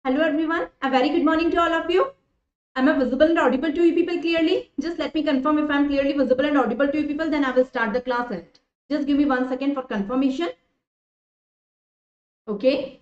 Hello everyone, a very good morning to all of you. Am I visible and audible to you people clearly? Just let me confirm if I am clearly visible and audible to you people, then I will start the class. Just give me 1 second for confirmation. Okay.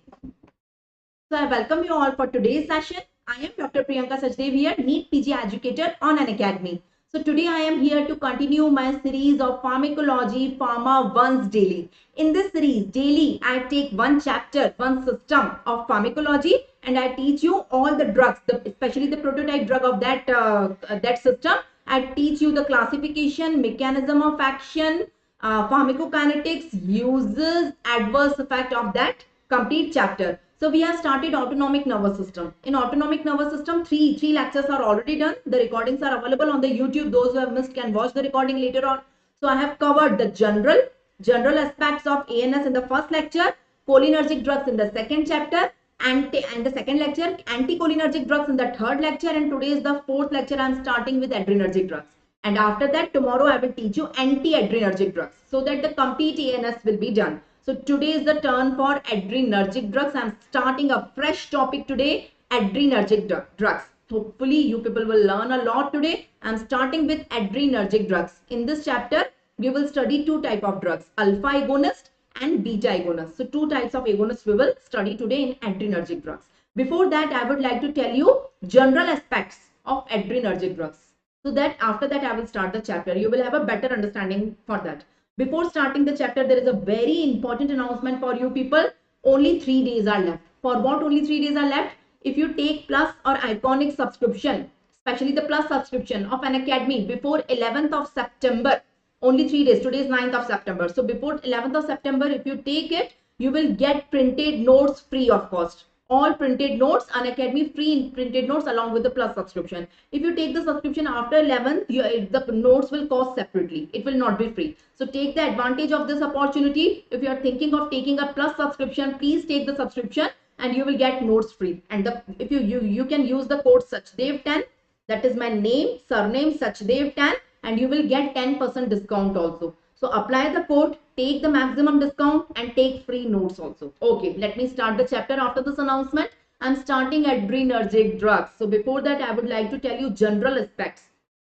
So I welcome you all for today's session. I am Dr. Priyanka Sachdev here, NEET PG educator on Unacademy. So today I am here to continue my series of Pharmacology Pharma-Once Daily. In this series, daily I take one chapter, one system of pharmacology, and I teach you all the drugs, especially the prototype drug of that system. I teach you the classification, mechanism of action, pharmacokinetics, uses, adverse effect of that complete chapter. So we have started autonomic nervous system. In autonomic nervous system, three lectures are already done. The recordings are available on the YouTube. Those who have missed can watch the recording later on. So I have covered the general aspects of ANS in the first lecture, cholinergic drugs in the second chapter, and the second lecture, anticholinergic drugs in the third lecture, and today is the fourth lecture. I am starting with adrenergic drugs. And after that, tomorrow I will teach you anti-adrenergic drugs so that the complete ANS will be done. So today is the turn for adrenergic drugs. I'm starting a fresh topic today, adrenergic drugs. Hopefully you people will learn a lot today. I'm starting with adrenergic drugs. In this chapter, we will study two types of drugs, alpha agonist and beta agonist. So two types of agonists we will study today in adrenergic drugs. Before that, I would like to tell you general aspects of adrenergic drugs. So that after that, I will start the chapter. You will have a better understanding for that. Before starting the chapter, there is a very important announcement for you people. Only 3 days are left. For what only 3 days are left? If you take plus or iconic subscription, especially the plus subscription of Unacademy before 11th of September, only 3 days. Today is 9th of September. So before 11th of September, if you take it, you will get printed notes free of cost. All printed notes, Unacademy free printed notes along with the plus subscription. If you take the subscription after 11th, the notes will cost separately. It will not be free. So take the advantage of this opportunity. If you are thinking of taking a plus subscription, please take the subscription and you will get notes free. And if you can use the code Sachdev10, that is my name, surname Sachdev10, and you will get 10% discount also. So apply the code, take the maximum discount and take free notes also. Okay, let me start the chapter after this announcement. I'm starting adrenergic drugs. So before that, I would like to tell you general aspects.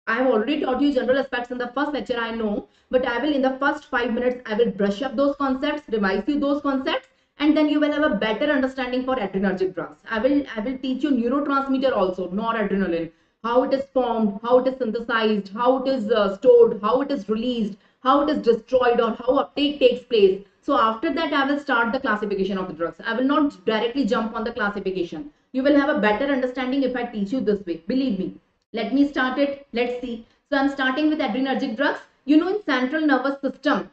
I have already taught you general aspects in the first lecture, I know, but I will in the first 5 minutes, I will brush up those concepts, revise you those concepts, and then you will have a better understanding for adrenergic drugs. I will teach you neurotransmitter also, noradrenaline, how it is formed, how it is synthesized, how it is stored, how it is released, how it is destroyed, or how uptake takes place. So after that, I will start the classification of the drugs. I will not directly jump on the classification. You will have a better understanding if I teach you this way. Believe me. Let me start it. Let's see. So I'm starting with adrenergic drugs. You know, in central nervous system,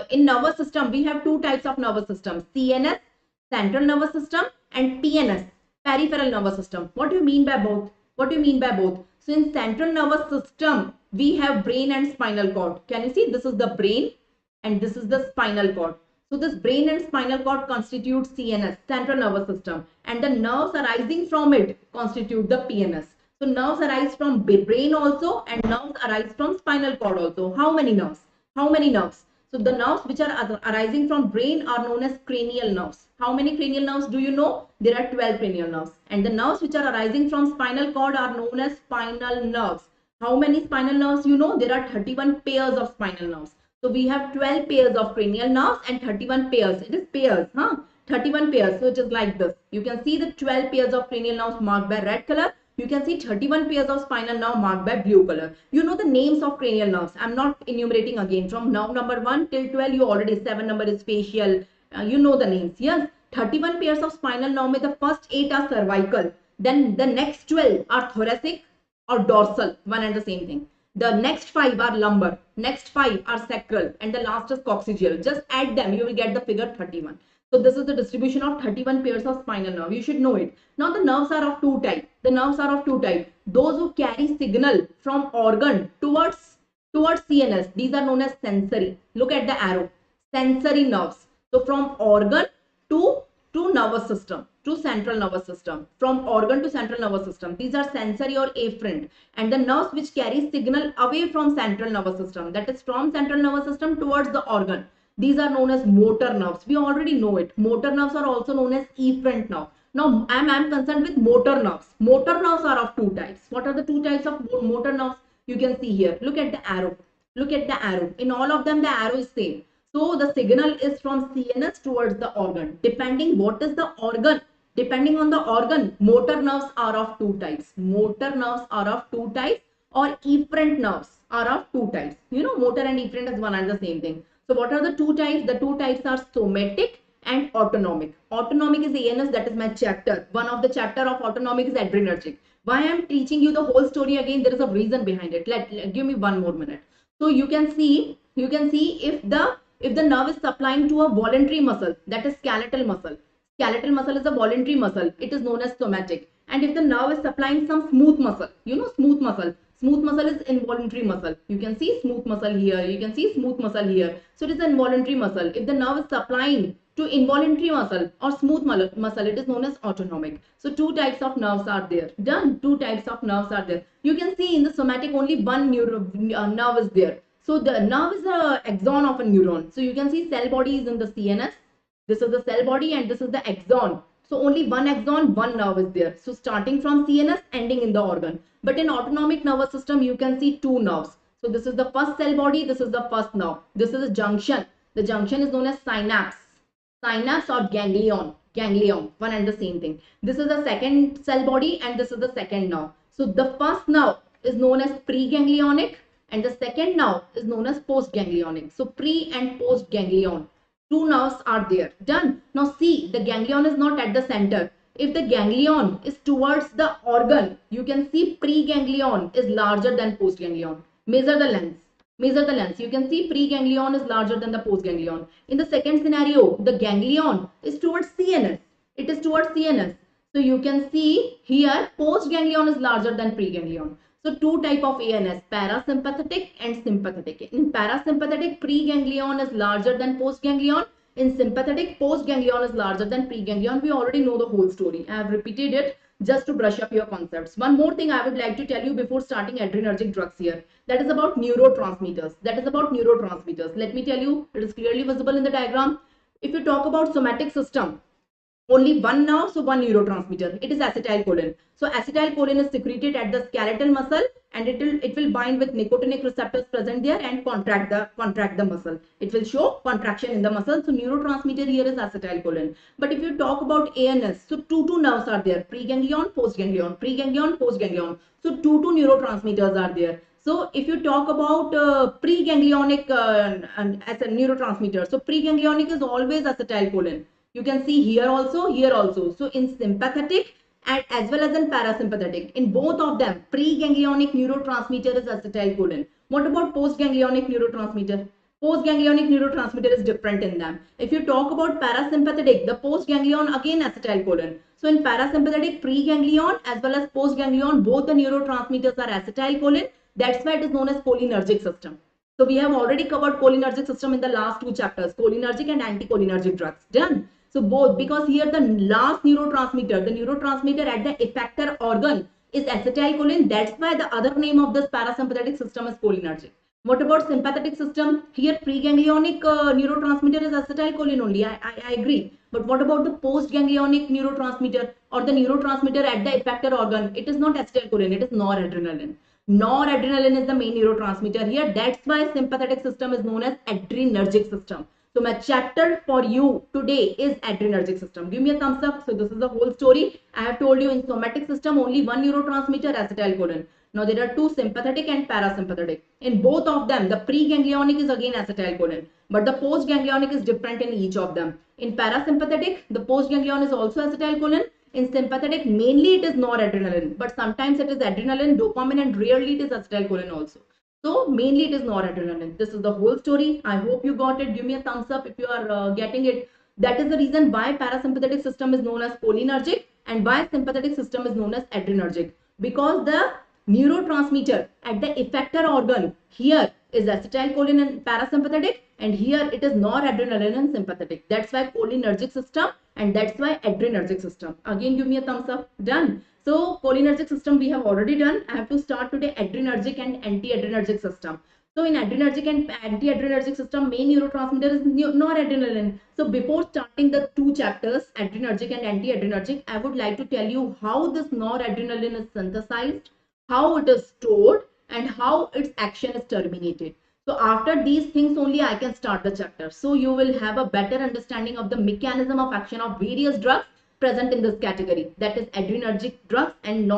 in nervous system, we have two types of nervous system, CNS, central nervous system, and PNS, peripheral nervous system. What do you mean by both? What do you mean by both? So in central nervous system, we have brain and spinal cord. Can you see? This is the brain and this is the spinal cord. So this brain and spinal cord constitutes CNS, central nervous system, and the nerves arising from it constitute the PNS. So nerves arise from brain also and nerves arise from spinal cord also. How many nerves? How many nerves? So the nerves which are arising from brain are known as cranial nerves. How many cranial nerves do you know? There are 12 cranial nerves. And the nerves which are arising from spinal cord are known as spinal nerves. How many spinal nerves you know? There are 31 pairs of spinal nerves. So we have 12 pairs of cranial nerves and 31 pairs. It is pairs, huh? 31 pairs. So it is like this. You can see the 12 pairs of cranial nerves marked by red color. You can see 31 pairs of spinal nerve marked by blue color. You know the names of cranial nerves. I'm not enumerating again. From nerve number 1 till 12, you already 7 number is facial. You know the names. Yes, 31 pairs of spinal nerve. The first 8 are cervical. Then the next 12 are thoracic or dorsal. One and the same thing. The next 5 are lumbar. Next 5 are sacral. And the last is coccygeal. Just add them. You will get the figure 31. So this is the distribution of 31 pairs of spinal nerve. You should know it. Now the nerves are of two types. The nerves are of two types. Those who carry signal from organ towards CNS. These are known as sensory. Look at the arrow. Sensory nerves. So from organ to nervous system, to central nervous system. From organ to central nervous system. These are sensory or afferent. And the nerves which carry signal away from central nervous system. That is from central nervous system towards the organ. These are known as motor nerves. We already know it. Motor nerves are also known as efferent nerve. Now I'm concerned with motor nerves. Motor nerves are of two types. What are the two types of motor nerves? You can see here. Look at the arrow. Look at the arrow. In all of them, the arrow is same. So the signal is from CNS towards the organ. Depending what is the organ, depending on the organ, motor nerves are of two types. Motor nerves are of two types, or efferent nerves are of two types. You know, motor and efferent is one and the same thing. So what are the two types? The two types are somatic and autonomic. Autonomic is ANS, that is my chapter. One of the chapter of autonomic is adrenergic. Why I am teaching you the whole story again? There is a reason behind it. Give me one more minute. So you can see if the nerve is supplying to a voluntary muscle, that is skeletal muscle. Skeletal muscle is a voluntary muscle. It is known as somatic. And if the nerve is supplying some smooth muscle, you know, smooth muscle. Smooth muscle is involuntary muscle. You can see smooth muscle here. You can see smooth muscle here. So it is an involuntary muscle. If the nerve is supplying to involuntary muscle or smooth muscle, it is known as autonomic. So two types of nerves are there. Done. Two types of nerves are there. You can see in the somatic only one nerve is there. So the nerve is a axon of a neuron. So you can see cell body is in the CNS. This is the cell body and this is the axon. So only one axon, one nerve is there. So starting from CNS, ending in the organ. But in autonomic nervous system, you can see two nerves. So this is the first cell body. This is the first nerve. This is a junction. The junction is known as synapse. Synapse or ganglion. Ganglion, one and the same thing. This is the second cell body and this is the second nerve. So the first nerve is known as preganglionic and the second nerve is known as postganglionic. So pre and postganglion. Two nerves are there. Done. Now see, the ganglion is not at the center. If the ganglion is towards the organ, you can see preganglion is larger than postganglion. Measure the length. Measure the length. You can see preganglion is larger than the postganglion. In the second scenario, the ganglion is towards CNS. It is towards CNS. So you can see here postganglion is larger than preganglion. So two type of ANS, parasympathetic and sympathetic. In parasympathetic, preganglion is larger than postganglion. In sympathetic, postganglion is larger than preganglion. We already know the whole story. I have repeated it just to brush up your concepts. One more thing I would like to tell you before starting adrenergic drugs here. That is about neurotransmitters. Let me tell you, it is clearly visible in the diagram. If you talk about somatic system, only one nerve, so one neurotransmitter. It is acetylcholine. So acetylcholine is secreted at the skeletal muscle and it will bind with nicotinic receptors present there and contract the muscle. It will show contraction in the muscle. So neurotransmitter here is acetylcholine. But if you talk about ANS, so two nerves are there. Preganglion, postganglion. Preganglion, postganglion. So two neurotransmitters are there. So if you talk about preganglionic as a neurotransmitter, so preganglionic is always acetylcholine. You can see here also, here also. So in sympathetic and as well as in parasympathetic, in both of them, preganglionic neurotransmitter is acetylcholine. What about postganglionic neurotransmitter? Postganglionic neurotransmitter is different in them. If you talk about parasympathetic, the postganglion again acetylcholine. So in parasympathetic, preganglion as well as postganglion, both the neurotransmitters are acetylcholine. That's why it is known as cholinergic system. So we have already covered cholinergic system in the last two chapters, cholinergic and anticholinergic drugs. Done. So both, because here the last neurotransmitter, the neurotransmitter at the effector organ is acetylcholine. That's why the other name of this parasympathetic system is cholinergic. What about sympathetic system? Here preganglionic neurotransmitter is acetylcholine only. I agree. But what about the postganglionic neurotransmitter or the neurotransmitter at the effector organ? It is not acetylcholine, it is noradrenaline. Noradrenaline is the main neurotransmitter here. That's why sympathetic system is known as adrenergic system. So my chapter for you today is adrenergic system. Give me a thumbs up. So this is the whole story. I have told you in somatic system only one neurotransmitter, acetylcholine. Now there are two, sympathetic and parasympathetic. In both of them, the preganglionic is again acetylcholine, but the postganglionic is different in each of them. In parasympathetic, the postganglion is also acetylcholine. In sympathetic, mainly it is noradrenaline, but sometimes it is adrenaline, dopamine, and rarely it is acetylcholine also. So mainly it is noradrenaline. This is the whole story. I hope you got it. Give me a thumbs up if you are getting it. That is the reason why parasympathetic system is known as cholinergic and why sympathetic system is known as adrenergic. Because the neurotransmitter at the effector organ here is acetylcholine in parasympathetic and here it is noradrenaline in sympathetic. That's why cholinergic system and that's why adrenergic system. Again, give me a thumbs up. Done. So cholinergic system we have already done. I have to start today adrenergic and anti-adrenergic system. So in adrenergic and anti-adrenergic system, main neurotransmitter is noradrenaline. So before starting the two chapters, adrenergic and anti-adrenergic, I would like to tell you how this noradrenaline is synthesized, how it is stored, and how its action is terminated. So after these things only I can start the chapter. So you will have a better understanding of the mechanism of action of various drugs present in this category, that is adrenergic drugs and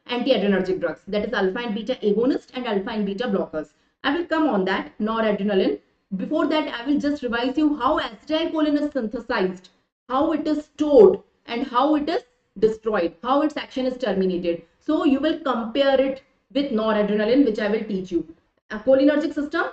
anti-adrenergic drugs, that is alpha and beta agonist and alpha and beta blockers. I will come on that noradrenaline. Before that, I will just revise you how acetylcholine is synthesized, how it is stored, and how it is destroyed, how its action is terminated. So you will compare it with noradrenaline, which I will teach you. A cholinergic system,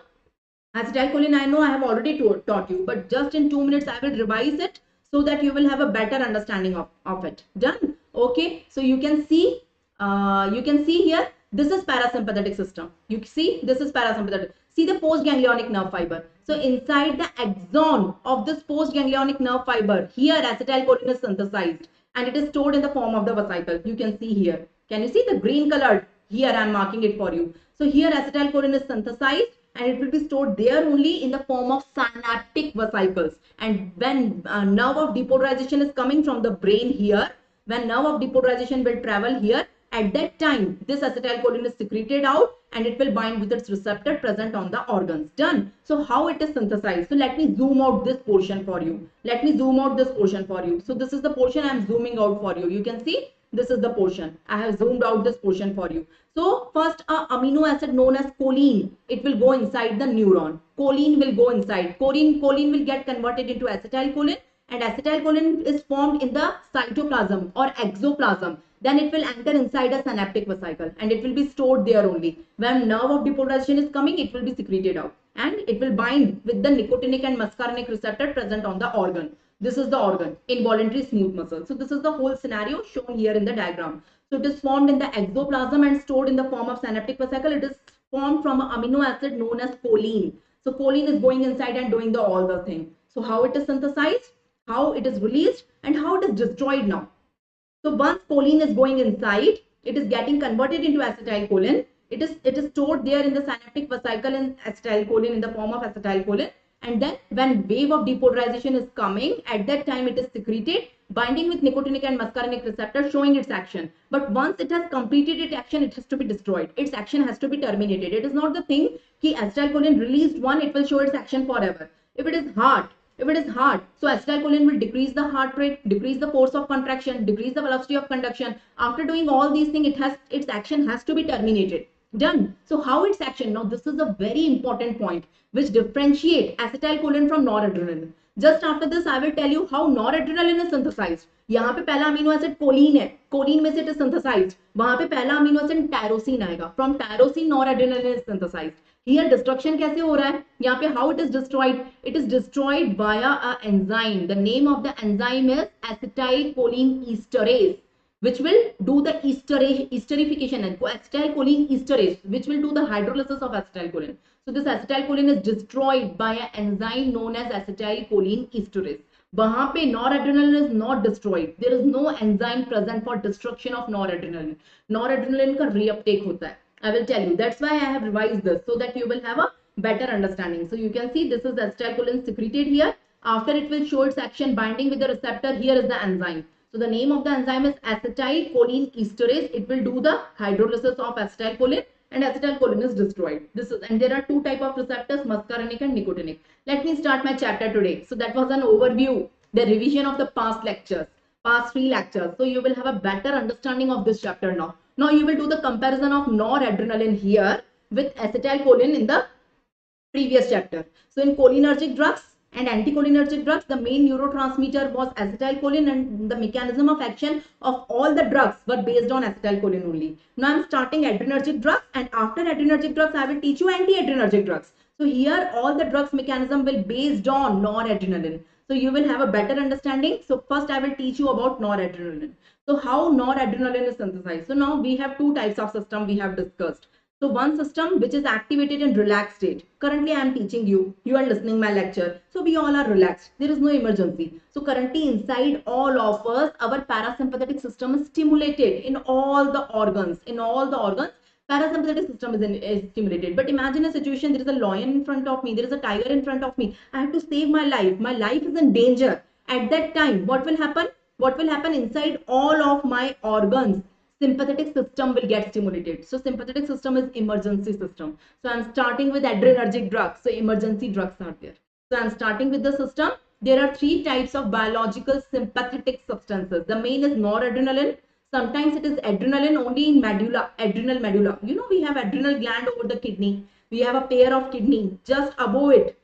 acetylcholine, I know I have already taught you, but just in 2 minutes I will revise it so that you will have a better understanding of it. Done? Okay. So you can see here, this is parasympathetic system. You see, this is parasympathetic. See the postganglionic nerve fiber. So inside the axon of this postganglionic nerve fiber, here acetylcholine is synthesized and it is stored in the form of the vesicle. You can see here. Can you see the green colored? Here I am marking it for you. So here acetylcholine is synthesized and it will be stored there only in the form of synaptic vesicles. And when nerve of depolarization is coming from the brain here, when nerve of depolarization will travel here, at that time this acetylcholine is secreted out and it will bind with its receptor present on the organs. Done. So how it is synthesized? So let me zoom out this portion for you. Let me zoom out this portion for you. So this is the portion I am zooming out for you. You can see this is the portion. I have zoomed out this portion for you. So first a amino acid known as choline, it will go inside the neuron. Choline will go inside. Choline will get converted into acetylcholine, and acetylcholine is formed in the cytoplasm or exoplasm. Then it will enter inside a synaptic vesicle and it will be stored there only. When nerve of depolarization is coming, it will be secreted out and it will bind with the nicotinic and muscarinic receptor present on the organ. This is the organ, involuntary smooth muscle. So this is the whole scenario shown here in the diagram. So it is formed in the exoplasm and stored in the form of synaptic vesicle. It is formed from an amino acid known as choline. So choline is going inside and doing all the thing. So how it is synthesized, how it is released, and how it is destroyed now. So once choline is going inside, it is getting converted into acetylcholine. It is stored there in the synaptic vesicle in acetylcholine, in the form of acetylcholine. And then when wave of depolarization is coming, at that time it is secreted, binding with nicotinic and muscarinic receptor, showing its action. But once it has completed its action, it has to be destroyed. Its action has to be terminated. It is not the thing that acetylcholine released one, it will show its action forever. If it is hard, so acetylcholine will decrease the heart rate, decrease the force of contraction, decrease the velocity of conduction. After doing all these things, its action has to be terminated. Done. So how its action? Now this is a very important point which differentiate acetylcholine from noradrenaline. Just after this, I will tell you how noradrenaline is synthesized. यहाँ पे पहला amino acid Colin है, Colin में से it is synthesized. वहां पे पहला amino acid tyrosine आएगा. From tyrosine noradrenaline is synthesized. Here destruction कैसे हो रहा है? यहाँ पे how it is destroyed? It is destroyed via a enzyme. The name of the enzyme is acetylcholine esterase, which will do the esterification and acetylcholine esterase, which will do the hydrolysis of acetylcholine. So this acetylcholine is destroyed by an enzyme known as acetylcholine esterase. वहां पे noradrenaline is not destroyed. There is no enzyme present for destruction of noradrenaline. Noradrenaline का reuptake होता है. I will tell you. That's why I have revised this so that you will have a better understanding. So you can see this is acetylcholine secreted here. After it will show its action binding with the receptor. Here is the enzyme. So the name of the enzyme is acetylcholine esterase. It will do the hydrolysis of acetylcholine and acetylcholine is destroyed. And there are two types of receptors, muscarinic and nicotinic. Let me start my chapter today. So that was an overview, the revision of the past lectures, past 3 lectures. So you will have a better understanding of this chapter now. Now you will do the comparison of noradrenaline here with acetylcholine in the previous chapter. So in cholinergic drugs and anticholinergic drugs, the main neurotransmitter was acetylcholine and the mechanism of action of all the drugs were based on acetylcholine only. Now I am starting adrenergic drugs, and after adrenergic drugs I will teach you anti-adrenergic drugs. So here all the drugs mechanism will based on noradrenaline. So you will have a better understanding. So first I will teach you about noradrenaline. So how noradrenaline is synthesized. So now we have two types of system we have discussed. So one system which is activated in relaxed state. Currently I am teaching you. You are listening my lecture. So we all are relaxed. There is no emergency. So currently inside all of us, our parasympathetic system is stimulated in all the organs. In all the organs, Parasympathetic system is stimulated. But imagine a situation, there is a lion in front of me, there is a tiger in front of me. I have to save my life. My life is in danger. At that time, what will happen? What will happen inside all of my organs? Sympathetic system will get stimulated. So sympathetic system is emergency system. So I'm starting with adrenergic drugs. So emergency drugs are there. So I'm starting with the system. There are three types of biological sympathetic substances. The main is noradrenaline. Sometimes it is adrenaline only in medulla, adrenal medulla. You know, we have adrenal gland over the kidney. We have a pair of kidney. Just above it,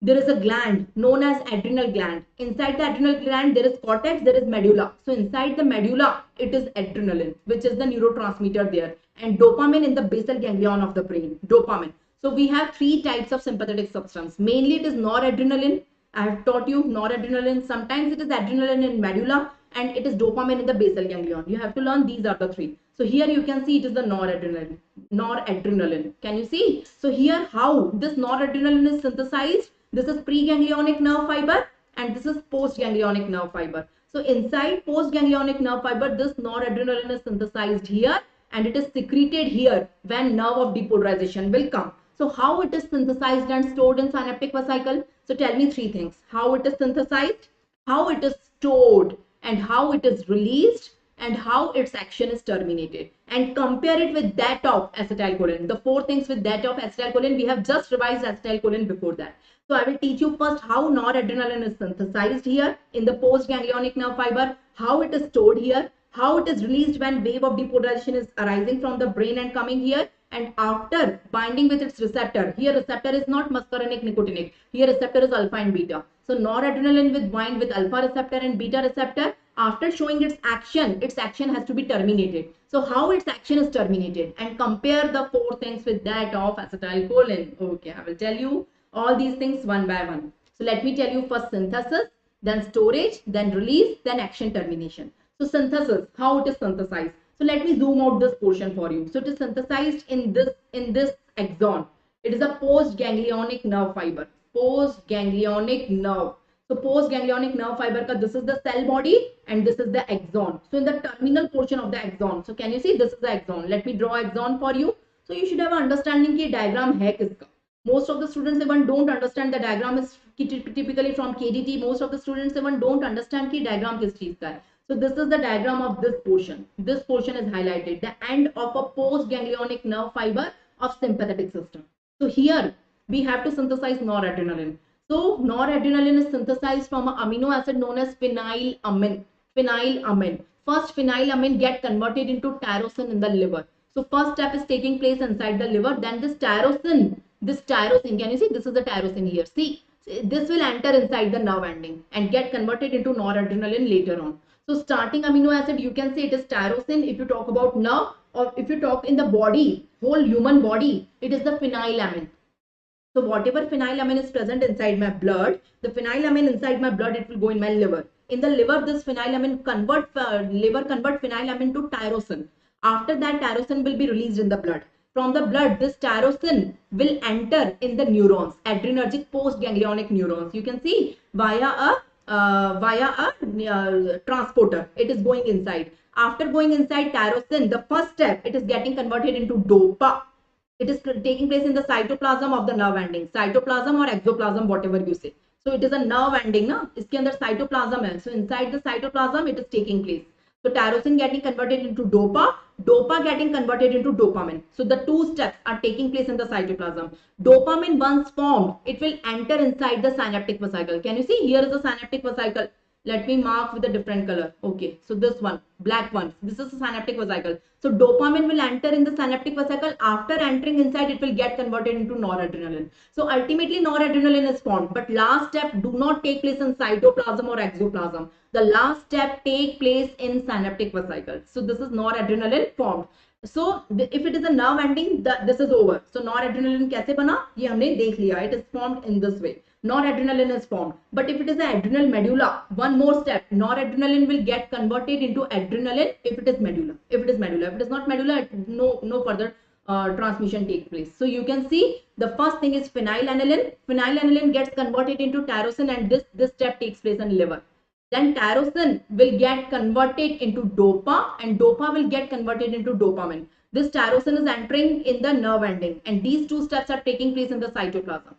there is a gland known as adrenal gland. Inside the adrenal gland, there is cortex, there is medulla. So inside the medulla, it is adrenaline, which is the neurotransmitter there. And dopamine in the basal ganglion of the brain. Dopamine. So we have three types of sympathetic substance. Mainly it is noradrenaline. I have taught you noradrenaline. Sometimes it is adrenaline in medulla and it is dopamine in the basal ganglion. You have to learn these are the three. So here you can see it is the noradrenaline. Noradrenaline. Can you see? So here how this noradrenaline is synthesized. This is preganglionic nerve fiber and this is postganglionic nerve fiber. So inside postganglionic nerve fiber, this noradrenaline is synthesized here and it is secreted here when nerve of depolarization will come. So how it is synthesized and stored in synaptic vesicle? So tell me three things. How it is synthesized, how it is stored, and how it is released, and how its action is terminated. And compare it with that of acetylcholine. The four things with that of acetylcholine, we have just revised acetylcholine before that. So I will teach you first how noradrenaline is synthesized here in the postganglionic nerve fiber, how it is stored here, how it is released when wave of depolarization is arising from the brain and coming here, and after binding with its receptor. Here receptor is not muscarinic nicotinic. Here receptor is alpha and beta. So noradrenaline will bind with alpha receptor and beta receptor. After showing its action has to be terminated. So how its action is terminated, and compare the four things with that of acetylcholine. Okay, I will tell you all these things one by one. So let me tell you first synthesis, then storage, then release, then action termination. So synthesis, how it is synthesized. So let me zoom out this portion for you. So it is synthesized in this axon. It is a postganglionic nerve fiber. Postganglionic nerve. So postganglionic nerve fiber ka this is the cell body and this is the axon. So in the terminal portion of the axon. So can you see this is the axon? Let me draw axon for you. So you should have an understanding ki diagram hai kiska. Most of the students even don't understand the diagram is typically from KDT. Most of the students even don't understand ki diagram kis cheez ka hai. So this is the diagram of this portion. This portion is highlighted. The end of a postganglionic nerve fiber of sympathetic system. So here we have to synthesize noradrenaline. So noradrenaline is synthesized from an amino acid known as phenylamine. Phenylamine. First phenylamine get converted into tyrosine in the liver. So first step is taking place inside the liver. Then this tyrosine, can you see this is the tyrosine here. See, this will enter inside the nerve ending and get converted into noradrenaline later on. So starting amino acid, you can say it is tyrosine if you talk about nerve, or if you talk in the body, whole human body, it is the phenylamine. So whatever phenylamine is present inside my blood, the phenylamine inside my blood, it will go in my liver. In the liver, this phenylamine convert phenylamine to tyrosine. After that, tyrosine will be released in the blood. From the blood, this tyrosine will enter in the neurons, adrenergic postganglionic neurons. You can see via a transporter. It is going inside. After going inside tyrosine, the first step, it is getting converted into dopa. It is taking place in the cytoplasm of the nerve ending. Cytoplasm or exoplasm, whatever you say. So it is a nerve ending, na? Iske andar cytoplasm hai. So inside the cytoplasm, it is taking place. So tyrosine getting converted into dopa, dopa getting converted into dopamine. So the two steps are taking place in the cytoplasm. Dopamine once formed, it will enter inside the synaptic vesicle. Can you see? Here is the synaptic vesicle. Let me mark with a different color. Okay, so this one, black one. This is the synaptic vesicle. So dopamine will enter in the synaptic vesicle. After entering inside, it will get converted into noradrenaline. So ultimately noradrenaline is formed. But last step do not take place in cytoplasm or exoplasm. The last step take place in synaptic vesicle. So this is noradrenaline formed. So if it is a nerve ending, this is over. So noradrenaline kaise bana? Ye humne dekh liya. It is formed in this way. Noradrenaline is formed. But if it is an adrenal medulla, one more step, noradrenaline will get converted into adrenaline if it is medulla. If it is not medulla, no further transmission takes place. So you can see the first thing is phenylalanine. Phenylalanine gets converted into tyrosine and this step takes place in liver. Then tyrosine will get converted into dopa and dopa will get converted into dopamine. This tyrosine is entering in the nerve ending, and these two steps are taking place in the cytoplasm.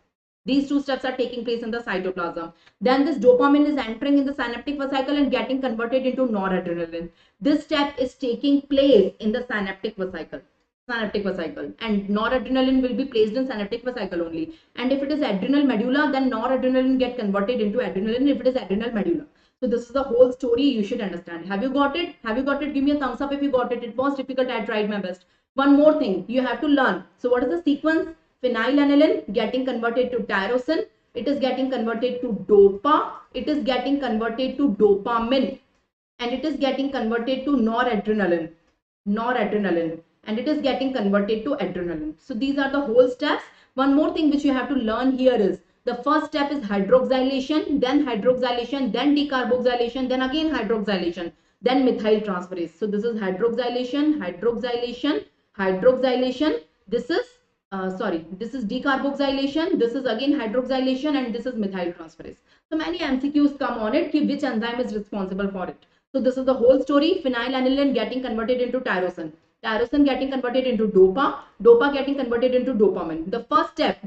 These two steps are taking place in the cytoplasm. Then this dopamine is entering in the synaptic vesicle and getting converted into noradrenaline. This step is taking place in the synaptic vesicle. And noradrenaline will be placed in synaptic vesicle only. And if it is adrenal medulla, then noradrenaline get converted into adrenaline if it is adrenal medulla. So this is the whole story you should understand. Have you got it? Have you got it? Give me a thumbs up if you got it. It was difficult. I tried my best. One more thing you have to learn. So what is the sequence? Phenylalanine getting converted to tyrosine. It is getting converted to dopa. It is getting converted to dopamine. And it is getting converted to noradrenaline. And it is getting converted to adrenaline. So these are the whole steps. One more thing which you have to learn here is the first step is hydroxylation, then decarboxylation, then again hydroxylation, then methyl transferase. So this is hydroxylation. This is decarboxylation. This is again hydroxylation, and this is methyl transferase. So many MCQs come on it, which enzyme is responsible for it. So this is the whole story. Phenylalanine getting converted into tyrosine. Tyrosine getting converted into dopa. Dopa getting converted into dopamine. The first step,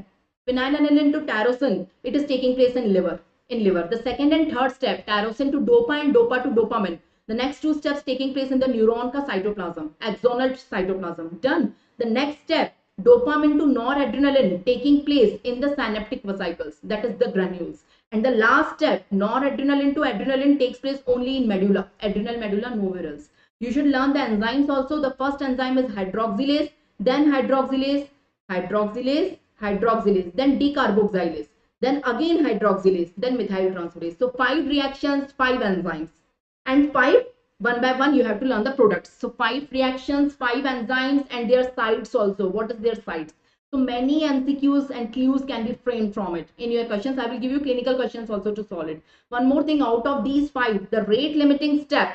phenylalanine to tyrosine, it is taking place in liver. The second and third step, tyrosine to dopa and dopa to dopamine. The next two steps taking place in the neuron ka cytoplasm, axonal cytoplasm. Done. The next step, dopamine to noradrenaline taking place in the synaptic vesicles, that is the granules. And the last step, noradrenaline to adrenaline takes place only in medulla, adrenal medulla, nowhere else. You should learn the enzymes also. The first enzyme is hydroxylase, then hydroxylase, then decarboxylase, then again hydroxylase, then methyl transferase. So 5 reactions, 5 enzymes, and 5 one by one you have to learn the products. So 5 reactions, 5 enzymes, and their sites also. What is their sites? So many MCQs and clues can be framed from it. In your questions, I will give you clinical questions also to solve it. One more thing, out of these 5, the rate limiting step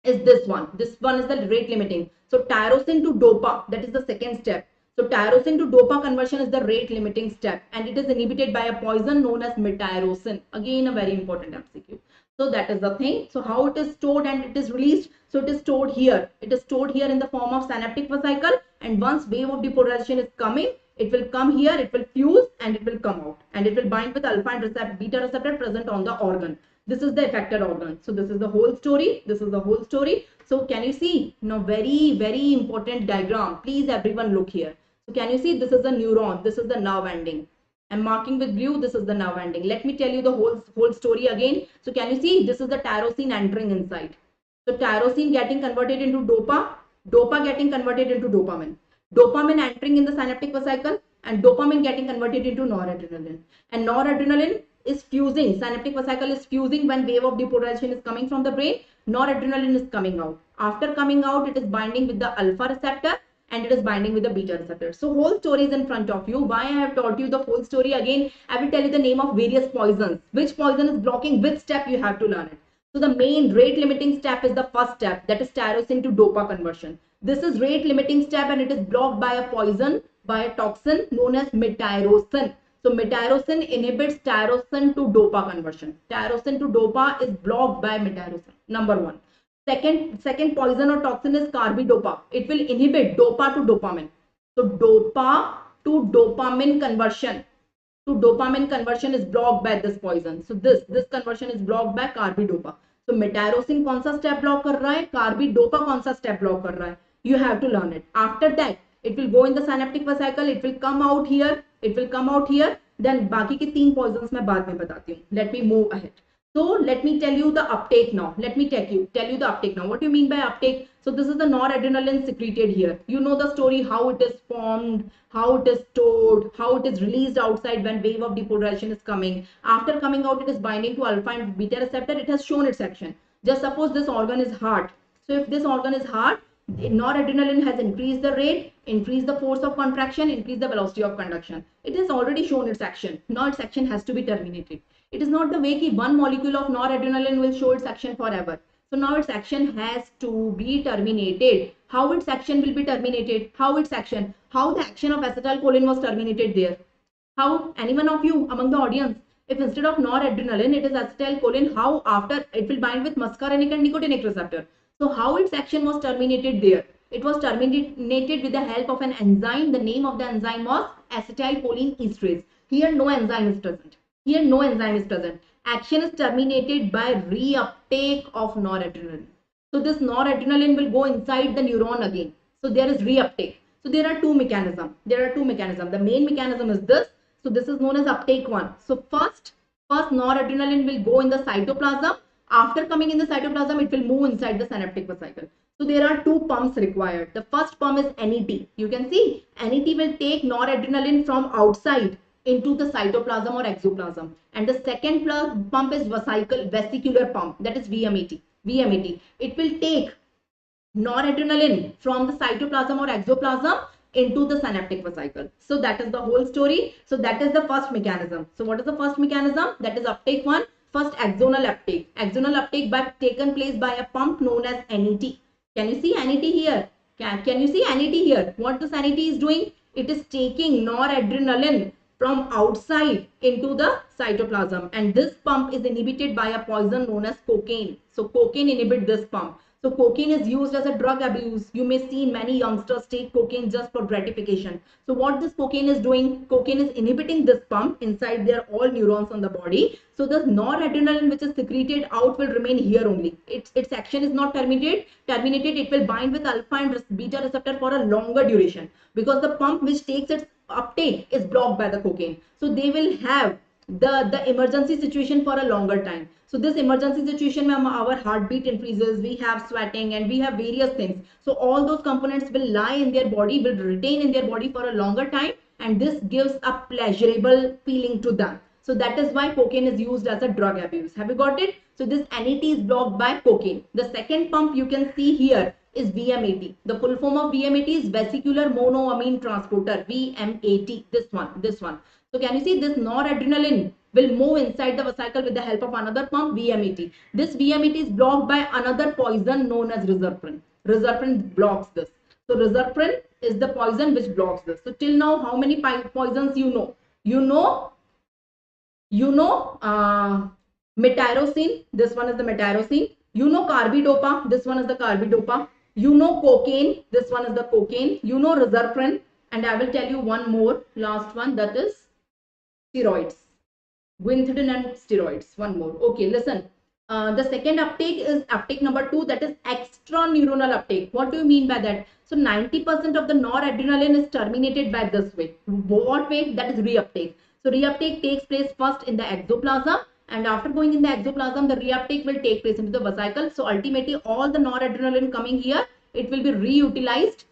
is this one. This one is the rate limiting. So tyrosine to dopa, that is the second step. So tyrosine to dopa conversion is the rate limiting step, and it is inhibited by a poison known as metyrosine. Again, a very important MCQ. So that is the thing. So how it is stored and it is released? So it is stored here. It is stored here in the form of synaptic vesicle, and once wave of depolarization is coming, it will come here, it will fuse, and it will come out, and it will bind with alpha and beta receptor present on the organ. This is the affected organ. So this is the whole story. So can you see? Now very, very important diagram. Please everyone look here. So can you see? This is the neuron. This is the nerve ending. I'm marking with blue. This is the nerve ending. Let me tell you the whole story again. So can you see? This is the tyrosine entering inside. So tyrosine getting converted into dopa. Dopa getting converted into dopamine. Dopamine entering in the synaptic vesicle, and dopamine getting converted into noradrenaline. And noradrenaline is fusing. Synaptic vesicle is fusing when wave of depolarization is coming from the brain. Noradrenaline is coming out. After coming out, it is binding with the alpha receptor, and it is binding with the beta receptor. So whole story is in front of you. Why I have taught you the whole story again? I will tell you the name of various poisons. Which poison is blocking which step, you have to learn it. So the main rate limiting step is the first step, that is tyrosine to dopa conversion. This is rate limiting step, and it is blocked by a poison, by a toxin known as metyrosine. So metyrosine inhibits tyrosine to dopa conversion. Tyrosine to dopa is blocked by metyrosine. Number 1. Second poison or toxin is carbidopa. It will inhibit dopa to dopamine. So dopa to dopamine conversion. Is blocked by this poison. So this conversion is blocked by carbidopa. So metyrosine कौन सा step block कर रहा है? Carbidopa कौन सा step block कर रहा है? You have to learn it. After that, it will go in the synaptic vesicle. It will come out here. Then बाकी के 3 poisons मैं बाद में बताती हूँ. Let me move ahead. So let me tell you the uptake now. What do you mean by uptake? So this is the noradrenaline secreted here. You know the story, how it is formed, how it is stored, how it is released outside when wave of depolarization is coming. After coming out, it is binding to alpha and beta receptor. It has shown its action. Just suppose this organ is heart. So if this organ is heart, noradrenaline has increased the rate, increased the force of contraction, increased the velocity of conduction. It has already shown its action. Now its action has to be terminated. It is not the way that one molecule of noradrenaline will show its action forever. So now its action has to be terminated. How its action will be terminated? How the action of acetylcholine was terminated there? How? Any one of you among the audience, if instead of noradrenaline it is acetylcholine, how after it will bind with muscarinic and nicotinic receptor? So how its action was terminated there? It was terminated with the help of an enzyme. The name of the enzyme was acetylcholine esterase. Here no enzyme is present. Here no enzyme is present. Action is terminated by reuptake of noradrenaline. So this noradrenaline will go inside the neuron again. So there is reuptake. So there are two mechanisms. The main mechanism is this. So this is known as uptake 1. So first noradrenaline will go in the cytoplasm. After coming in the cytoplasm, it will move inside the synaptic vesicle. So there are two pumps required. The first pump is NET. You can see NET will take noradrenaline from outside into the cytoplasm or exoplasm. And the second pump is vesicular pump, that is VMAT. It will take noradrenaline from the cytoplasm or exoplasm into the synaptic vesicle. So that is the whole story. So that is the first mechanism. So what is the first mechanism? That is uptake 1. First axonal uptake. Axonal uptake taken place by a pump known as NET. Can you see NET here? Can you see NET here? What this NET is doing? It is taking noradrenaline from outside into the cytoplasm, and this pump is inhibited by a poison known as cocaine. So cocaine inhibits this pump. So cocaine is used as a drug abuse. You may see many youngsters take cocaine just for gratification. So what this cocaine is doing? Cocaine is inhibiting this pump inside their all neurons on the body. So the noradrenaline which is secreted out will remain here only. Its action is not terminated. It will bind with alpha and beta receptor for a longer duration, because the pump which takes its uptake is blocked by the cocaine. So they will have the emergency situation for a longer time. So this emergency situation, our heartbeat increases, we have sweating, and we have various things. So all those components will lie in their body, will retain in their body for a longer time, and this gives a pleasurable feeling to them. So that is why cocaine is used as a drug abuse. Have you got it? So this NET is blocked by cocaine. The second pump you can see here is VMAT. The full form of VMAT is vesicular monoamine transporter, VMAT. This one. So can you see this noradrenaline will move inside the vesicle with the help of another pump, VMAT. This VMAT is blocked by another poison known as reserpine. Reserpine blocks this. So reserpine is the poison which blocks this. So till now, how many poisons you know? You know metyrosine. This one is the metyrosine. You know carbidopa. This one is the carbidopa. You know cocaine. This one is the cocaine. You know reserpine. And I will tell you one more, last one, that is steroids. Guanidine and steroids. One more. Okay, listen. The second uptake is uptake number 2, that is extraneuronal uptake. What do you mean by that? So 90% of the noradrenaline is terminated by this way. What way? That is reuptake. So reuptake takes place first in the exoplasm, and after going in the exoplasm, the reuptake will take place into the vesicle. So ultimately, all the noradrenaline coming here, it will be reutilized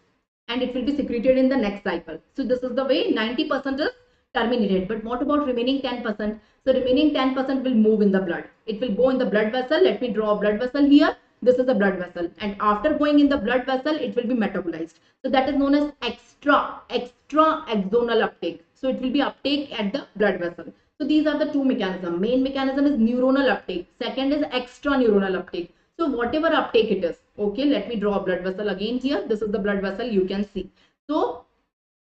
and it will be secreted in the next cycle. So this is the way 90% is terminated. But what about remaining 10%? So remaining 10% will move in the blood. It will go in the blood vessel. Let me draw a blood vessel here. This is a blood vessel, and after going in the blood vessel, it will be metabolized. So that is known as extra axonal uptake. So it will be uptake at the blood vessel. So these are the two mechanisms. Main mechanism is neuronal uptake. Second is extraneuronal uptake. So whatever uptake it is. Okay, let me draw a blood vessel again here. This is the blood vessel, you can see. So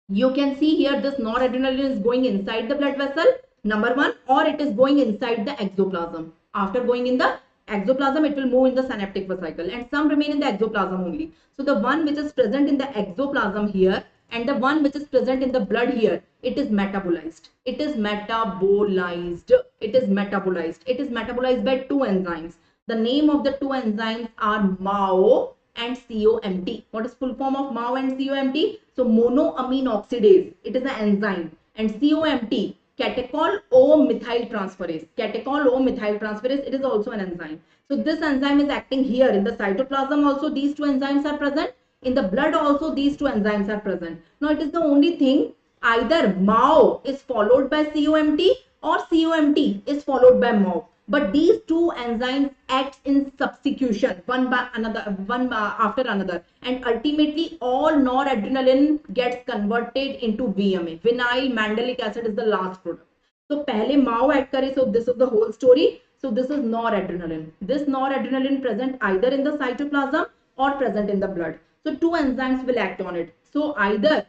you can see here this noradrenaline is going inside the blood vessel, number 1, or it is going inside the exoplasm. After going in the exoplasm, it will move in the synaptic vesicle, and some remain in the exoplasm only. So the one which is present in the exoplasm here and the one which is present in the blood here, it is metabolized. It is metabolized by two enzymes. The name of the two enzymes are MAO and COMT. What is full form of MAO and COMT? So monoamine oxidase, it is an enzyme, and COMT, catechol O methyltransferase. Catechol O methyltransferase, it is also an enzyme. So this enzyme is acting here in the cytoplasm. Also these two enzymes are present. In the blood also these two enzymes are present. Now it is the only thing, either MAO is followed by COMT or COMT is followed by MAO. But these two enzymes act in substitution, one after another, and ultimately all noradrenaline gets converted into VMA. Vinyl mandelic acid is the last product. So pehle MAO act kare, so this is the whole story. So this is noradrenaline. This noradrenaline present either in the cytoplasm or present in the blood. So two enzymes will act on it. So either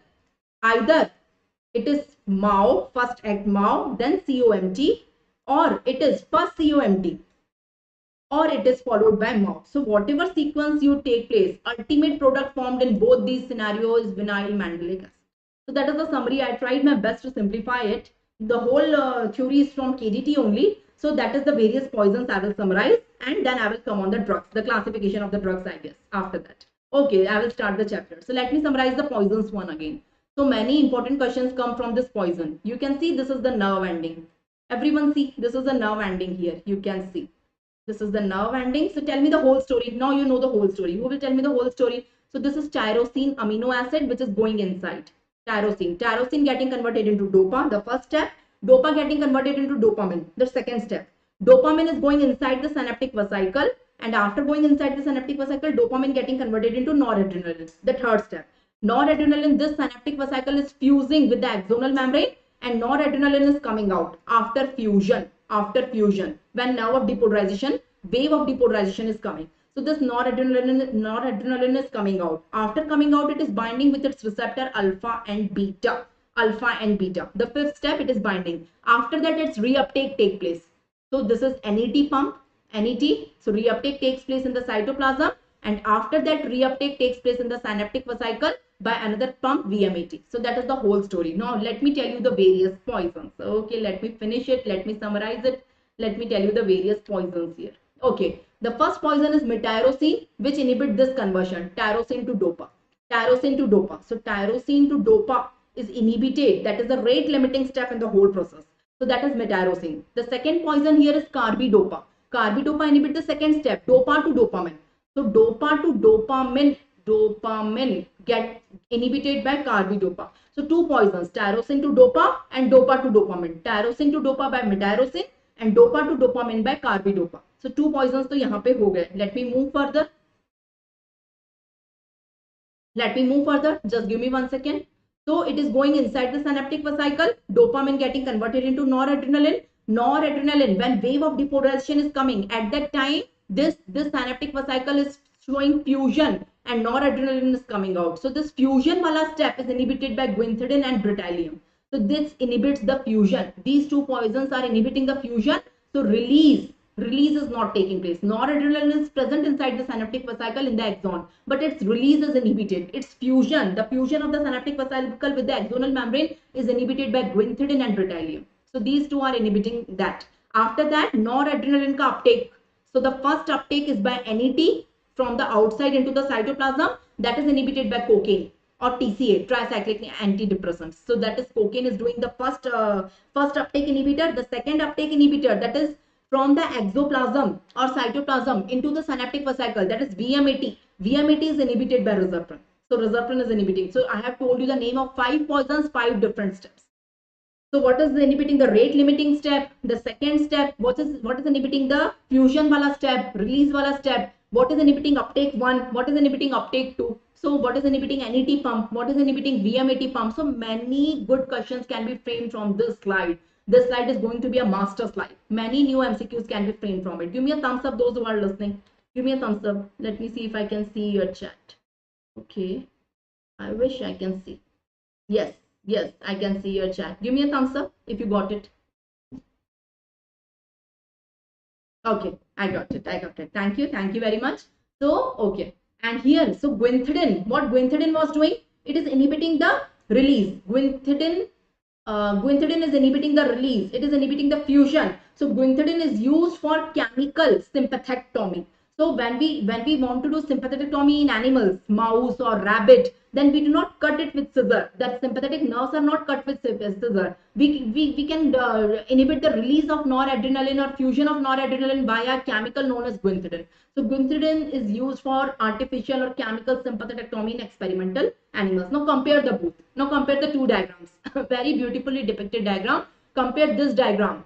it is MAO, first act MAO, then COMT, or it is first COMT or it is followed by mouth. So whatever sequence you take place, ultimate product formed in both these scenarios is vinyl mandelic acid. So that is the summary. I tried my best to simplify it. The whole theory is from KDT only. So that is the various poisons I will summarize, and then I will come on the drugs, the classification of the drugs, I guess, after that. Okay, I will start the chapter. So let me summarize the poisons one again. So many important questions come from this poison. You can see this is the nerve ending. Everyone see, this is the nerve ending here. You can see. This is the nerve ending. So tell me the whole story. Now you know the whole story. Who will tell me the whole story? So this is tyrosine amino acid which is going inside. Tyrosine. Tyrosine getting converted into dopa, the first step. Dopa getting converted into dopamine, the second step. Dopamine is going inside the synaptic vesicle, and after going inside the synaptic vesicle, dopamine getting converted into noradrenaline, the third step. Noradrenaline, this synaptic vesicle is fusing with the axonal membrane, and noradrenaline is coming out after fusion. After fusion, when nerve of depolarization, wave of depolarization is coming. So this noradrenaline is coming out. After coming out, it is binding with its receptor alpha and beta. Alpha and beta. The fifth step, it is binding. After that, its reuptake take place. So this is NET pump, NET. So reuptake takes place in the cytoplasm, and after that reuptake takes place in the synaptic vesicle by another pump, VMAT. So that is the whole story. Now let me tell you the various poisons. Okay, let me finish it. Let me summarize it. Let me tell you the various poisons here. Okay, the first poison is metyrosine, which inhibit this conversion, tyrosine to dopa. Tyrosine to dopa. So tyrosine to dopa is inhibited. That is the rate limiting step in the whole process. So that is metyrosine. The second poison here is carbidopa. Carbidopa inhibit the second step, dopa to dopamine. So dopa to dopamine get inhibited by carbidopa. So two poisons, tyrosine to dopa and dopa to dopamine. Tyrosine to dopa by metyrosine and dopa to dopamine by carbidopa. So two poisons तो यहाँ पे हो गए. Let me move further. Let me move further. Just give me 1 second. So it is going inside the synaptic vesicle. Dopamine getting converted into noradrenaline. Noradrenaline, when wave of depolarization is coming, at that time, this synaptic vesicle is showing fusion and noradrenaline is coming out. So this fusion wala step is inhibited by guanidine and beryllium. So this inhibits the fusion. These two poisons are inhibiting the fusion. So release is not taking place. Noradrenaline is present inside the synaptic vesicle in the axon, but its release is inhibited. Its fusion, the fusion of the synaptic vesicle with the axonal membrane is inhibited by guanidine and beryllium. So these two are inhibiting that. After that, noradrenaline ka uptake. So the first uptake is by NET from the outside into the cytoplasm. That is inhibited by cocaine or TCA, tricyclic antidepressants. So that is cocaine is doing the first uptake inhibitor. The second uptake inhibitor, that is from the exoplasm or cytoplasm into the synaptic vesicle, that is VMAT. VMAT is inhibited by reserpine. So reserpine is inhibiting. So I have told you the name of 5 poisons, 5 different steps. So what is inhibiting the rate limiting step? The second step, what is inhibiting the fusion wala step, release wala step? What is inhibiting uptake 1? What is inhibiting uptake 2? So what is inhibiting NET pump? What is inhibiting VMAT pump? So many good questions can be framed from this slide. This slide is going to be a master slide. Many new MCQs can be framed from it. Give me a thumbs up, those who are listening. Give me a thumbs up. Let me see if I can see your chat. Okay. I wish I can see. Yes, I can see your chat. Give me a thumbs up if you got it. Okay, I got it. Thank you very much. So, okay. And here, so guanidine, what guanidine was doing? It is inhibiting the release. Guanidine is inhibiting the release. It is inhibiting the fusion. So guanidine is used for chemical sympathectomy. So when we want to do sympathectomy in animals, mouse or rabbit, then we do not cut it with scissor. That sympathetic nerves are not cut with scissor. We can inhibit the release of noradrenaline or fusion of noradrenaline via chemical known as guanidine. So guanidine is used for artificial or chemical sympathectomy in experimental animals. Now compare the both. Now compare the two diagrams. Very beautifully depicted diagram. Compare this diagram.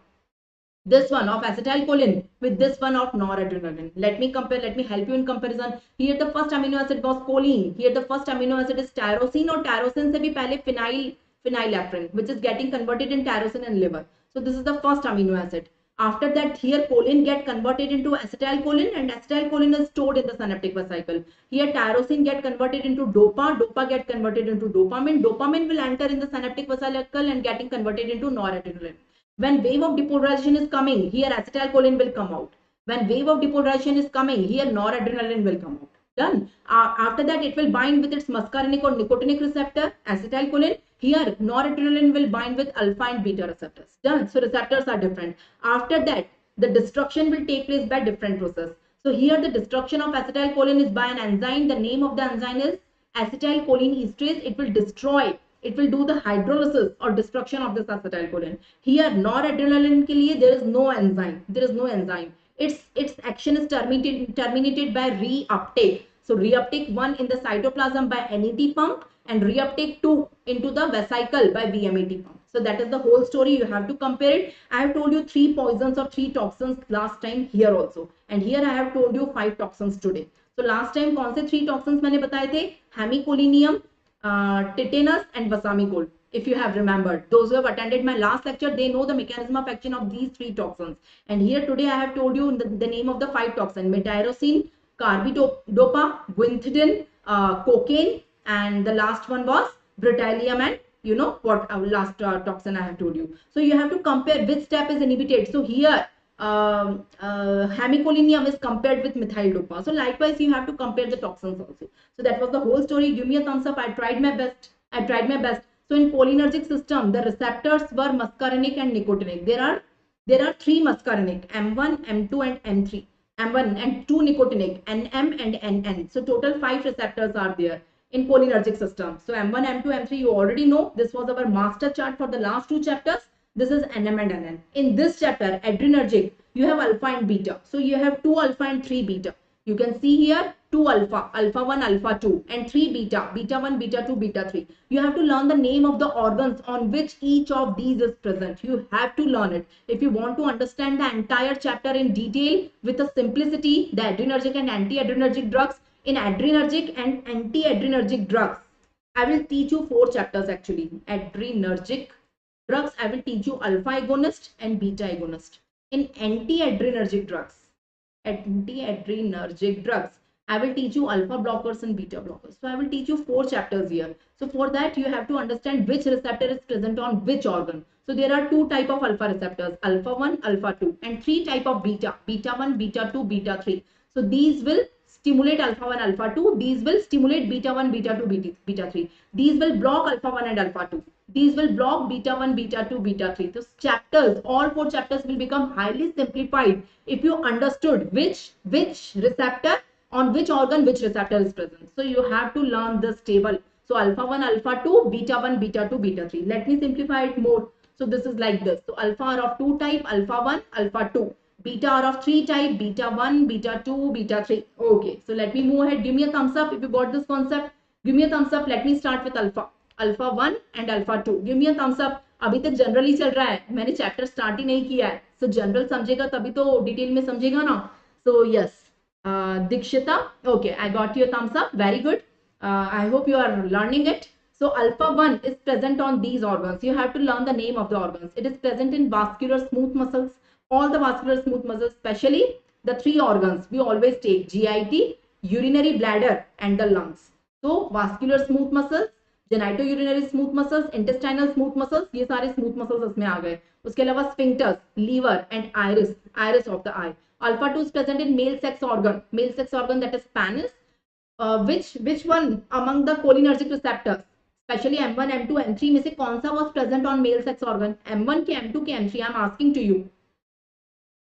This one of acetylcholine with this one of noradrenaline. Let me compare. Let me help you in comparison. Here the first amino acid was choline. Here the first amino acid is tyrosine, or tyrosine se bhi pehle phenylephrine, which is getting converted in tyrosine in liver. So this is the first amino acid. After that, here choline get converted into acetylcholine, and acetylcholine is stored in the synaptic vesicle. Here tyrosine get converted into dopa. Dopa get converted into dopamine. Dopamine will enter in the synaptic vesicle and getting converted into noradrenaline. When wave of depolarization is coming, here acetylcholine will come out. When wave of depolarization is coming, here noradrenaline will come out. Done. After that, it will bind with its muscarinic or nicotinic receptor, acetylcholine. Here, noradrenaline will bind with alpha and beta receptors. Done. So receptors are different. After that, the destruction will take place by different process. So here, the destruction of acetylcholine is by an enzyme. The name of the enzyme is acetylcholine esterase. It will destroy. It will do the hydrolysis or destruction of this acetylcholine. Here, noradrenaline ke liye, there is no enzyme. There is no enzyme. Its action is terminated by reuptake. So reuptake 1 in the cytoplasm by NET pump and reuptake 2 into the vesicle by VMAT pump. So that is the whole story. You have to compare it. I have told you 3 poisons or 3 toxins last time here also, and here I have told you 5 toxins today. So last time कौन से 3 toxins मैंने बताए थे? Hemicolinium, tetanus and vasamicol. If you have remembered, those who have attended my last lecture, they know the mechanism of action of these 3 toxins. And here today I have told you the name of the 5 toxins: metyrosine, carbidopa, guanidine, cocaine, and the last one was beryllium, and you know what last toxin I have told you. So you have to compare which step is inhibited. So here hemicolinium is compared with methyl dopa. So likewise you have to compare the toxins also. So that was the whole story. Give me a thumbs up. I tried my best. So in cholinergic system, the receptors were muscarinic and nicotinic. There are 3 muscarinic: M1, M2 and M3. M1 and 2 nicotinic, NM and NN. So total 5 receptors are there in cholinergic system. So M1, M2, M3 you already know. This was our master chart for the last 2 chapters. This is NM and NN. In this chapter, adrenergic, you have alpha and beta. So you have 2 alpha and 3 beta. You can see here 2 alpha, alpha 1, alpha 2, and 3 beta, beta 1, beta 2, beta 3. You have to learn the name of the organs on which each of these is present. You have to learn it. If you want to understand the entire chapter in detail with a simplicity, the adrenergic and anti-adrenergic drugs, in adrenergic and anti-adrenergic drugs, I will teach you 4 chapters actually. Adrenergic drugs, I will teach you alpha agonist and beta agonist. In anti-adrenergic drugs, I will teach you alpha blockers and beta blockers. So I will teach you 4 chapters here. So for that you have to understand which receptor is present on which organ. So there are 2 type of alpha receptors: alpha 1, alpha 2, and 3 type of beta: beta 1, beta 2, beta 3. So these will stimulate alpha 1, alpha 2. These will stimulate beta 1, beta 2, beta 3. These will block alpha 1 and alpha 2. These will block beta 1, beta 2, beta 3. So chapters, all 4 chapters will become highly simplified if you understood which receptor on which organ which receptor is present. So you have to learn this table. So alpha 1, alpha 2, beta 1, beta 2, beta 3. Let me simplify it more. So this is like this. So alpha are of 2 type: alpha 1, alpha 2. Beta are of 3 type: beta 1, beta 2, beta 3. Okay, so let me move ahead. Give me a thumbs up if you got this concept. Give me a thumbs up. Let me start with alpha. Alpha 1 and alpha 2. Give me a thumbs up. अभी तक general ही चल रहा है, मैंने chapter start ही नहीं किया है. So general समझेगा तभी तो डिटेल में समझेगा ना. So yes, Dikshita, okay, I got your thumbs up. Very good. I hope you are learning it. So alpha 1 is present on these organs. You have to learn the name of the organs. It is present in vascular smooth muscles. All the vascular smooth muscles, especially the 3 organs we always take: GIT, urinary bladder and the lungs. So vascular smooth muscles, genitourinary smooth muscles, intestinal smooth muscles, ये सारे smooth muscles इसमें आ गए. उसके अलावा sphincters, liver and iris of the eye. Alpha 2 is present in male sex organ that is penis. Which one among the cholinergic receptors, especially M1, M2, M3 में से कौन सा was present on male sex organ? M1 के M2 के M3. I am asking to you.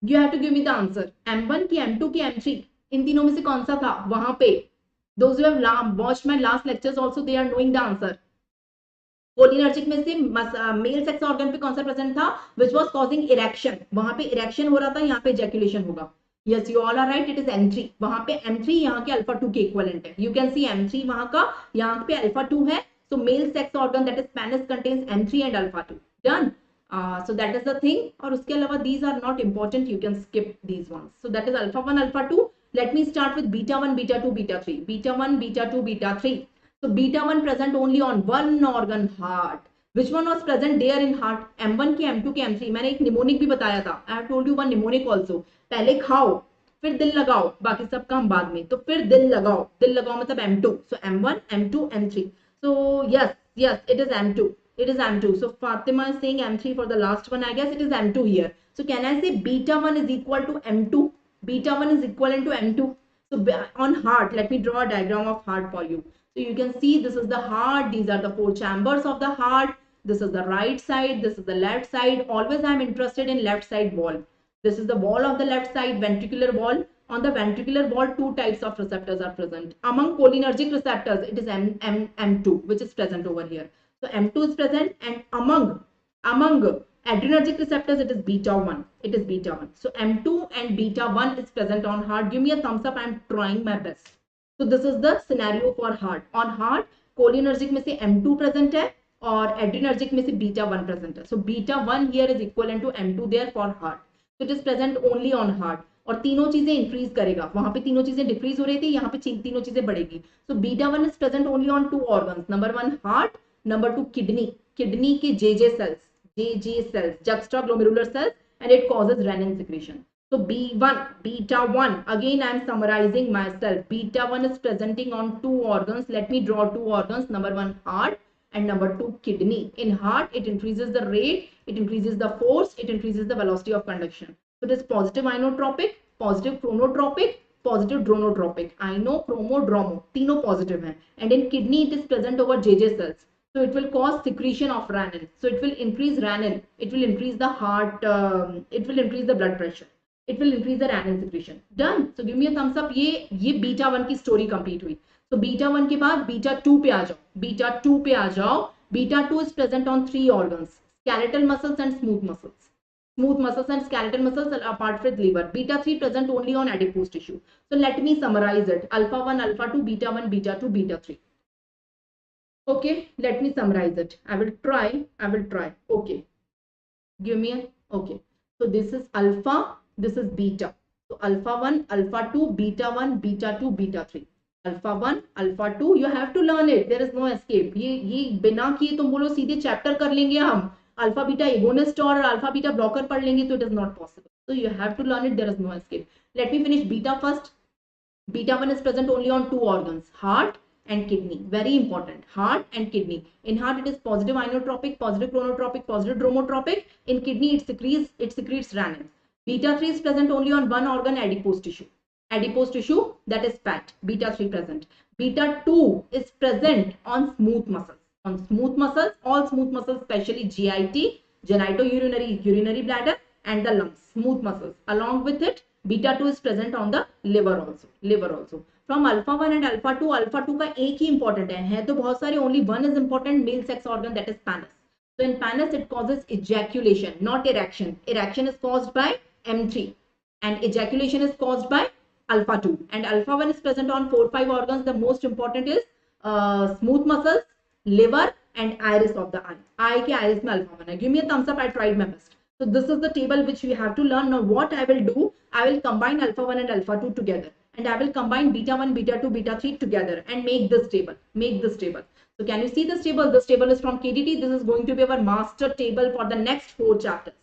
You have to give me the answer. M1 की M2 की M3 इन तीनों में से कौन सा था वहां पे? Those who have watched my last lectures also, they are knowing the answer. Cholinergic में से मेल सेक्स ऑर्गन पे कौन सा प्रेजेंट था which was causing erection? वहां पे इरेक्शन हो रहा था, यहाँ पे ejaculation होगा. Yes, you all are right. It is M3. वहां पे M3 यहाँ के अल्फा 2 के इक्विवेलेंट है. You can see M3 वहां का, यहाँ पे अल्फा 2 है. So male sex organ that is penis contains M3 and alpha 2. Done. So that is the thing. और उसके अलावा these are not important. You can skip these ones. So that is alpha 1, alpha 2. Let me start with beta 1, beta 2, beta 3. Beta 1, beta 2, beta 3. So beta 1 present only on one organ, heart. Which one was present there in heart? M1 के M2 के M3. मैंने एक mnemonic भी बताया था. I have told you one mnemonic also. पहले खाओ फिर दिल लगाओ, बाकी सब काम बाद में. तो फिर दिल लगाओ मतलब M2. So M1, M2, M3. So yes, it is M2. It is M2. So Fatima is saying M3 for the last one. I guess it is M2 here. So can I say beta 1 is equal to M2? Beta 1 is equivalent to M2. So on heart, let me draw a diagram of heart for you. So you can see this is the heart. These are the four chambers of the heart. This is the right side. This is the left side. Always I am interested in left side wall. This is the wall of the left side, ventricular wall. On the ventricular wall, two types of receptors are present. Among cholinergic receptors, it is M2, which is present over here. So M2 is present, and among adrenergic receptors, it is beta 1. It is beta 1. So M2 and beta 1 is present on heart. Give me a thumbs up. I am trying my best. So this is the scenario for heart. On heart, cholinergic में से M2 present है और adrenergic में से beta 1 present है. So beta 1 here is equivalent to M2 there for heart. So it is present only on heart. और तीनों चीजें इंक्रीज करेगा. वहां पे तीनों चीजें डिक्रीज हो रही थी, यहाँ पे तीनों चीजें बढ़ेगी. So beta 1 is present only on two organs. Number 1 heart, number 2 kidney. Kidney के JJ cells, juxtaglomerular cells, and it causes renin secretion. So B1, beta 1, again I am summarizing myself. Beta 1 is presenting on two organs. Let me draw two organs. Number 1 heart and number 2 kidney. In heart, it increases the rate, it increases the force, it increases the velocity of conduction. So it is positive inotropic, positive chronotropic, positive dronotropic. Ino, chromo, dromo, तीनों positive हैं. And in kidney, it is present over JJ cells. So it will cause secretion of renin. So it will increase renin. It will increase the heart. It will increase the blood pressure. It will increase the renin secretion. Done. So give me a thumbs up. ये beta 1 की story complete हुई. So beta 1 के बाद beta 2 पे आ जाओ. Beta 2 पे आ जाओ. Beta 2 is present on three organs: skeletal muscles and smooth muscles. Smooth muscles and skeletal muscles apart with liver. Beta 3 present only on adipose tissue. So let me summarize it. Alpha 1, alpha 2, beta 1, beta 2, beta 3. Okay, let me summarize it. I will try. Okay, give me a, okay. So this is alpha, this is beta. So alpha 1, alpha 2, beta 1, beta 2, beta 3. Alpha 1, alpha 2, you have to learn it. There is no escape. ये बिना किए तुम बोलो सीधे chapter कर लेंगे हम. Alpha beta agonist और alpha beta blocker पढ़ लेंगे तो it is not possible. So you have to learn it. There is no escape. Let me finish beta first. Beta 1 is present only on two organs: heart and kidney. Very important. Heart and kidney. In heart, it is positive inotropic, positive chronotropic, positive dromotropic. In kidney, it secretes renin. Beta 3 is present only on one organ, adipose tissue. Adipose tissue, that is fat. Beta 3 present. Beta 2 is present on smooth muscles. On smooth muscles, all smooth muscles, especially GIT, genitourinary bladder, and the lungs. Smooth muscles. Along with it, beta 2 is present on the liver also. From alpha 1 and alpha 2 का एक ही important है तो बहुत सारे, only one is important, male sex organ, that is penis. So in penis it causes ejaculation, not erection. Erection is caused by M3 and ejaculation is caused by alpha 2. And alpha 1 is present on 4-5 organs. The most important is smooth muscles, liver, and iris of the eye. Eye के iris में alpha 1 है. Give me a thumbs up. I tried my best. So this is the table which we have to learn. Now what I will do, I will combine alpha 1 and alpha 2 together. And I will combine beta 1, beta 2, beta 3 together and make this table. So can you see this table? This table is from KDT. This is going to be our master table for the next 4 chapters.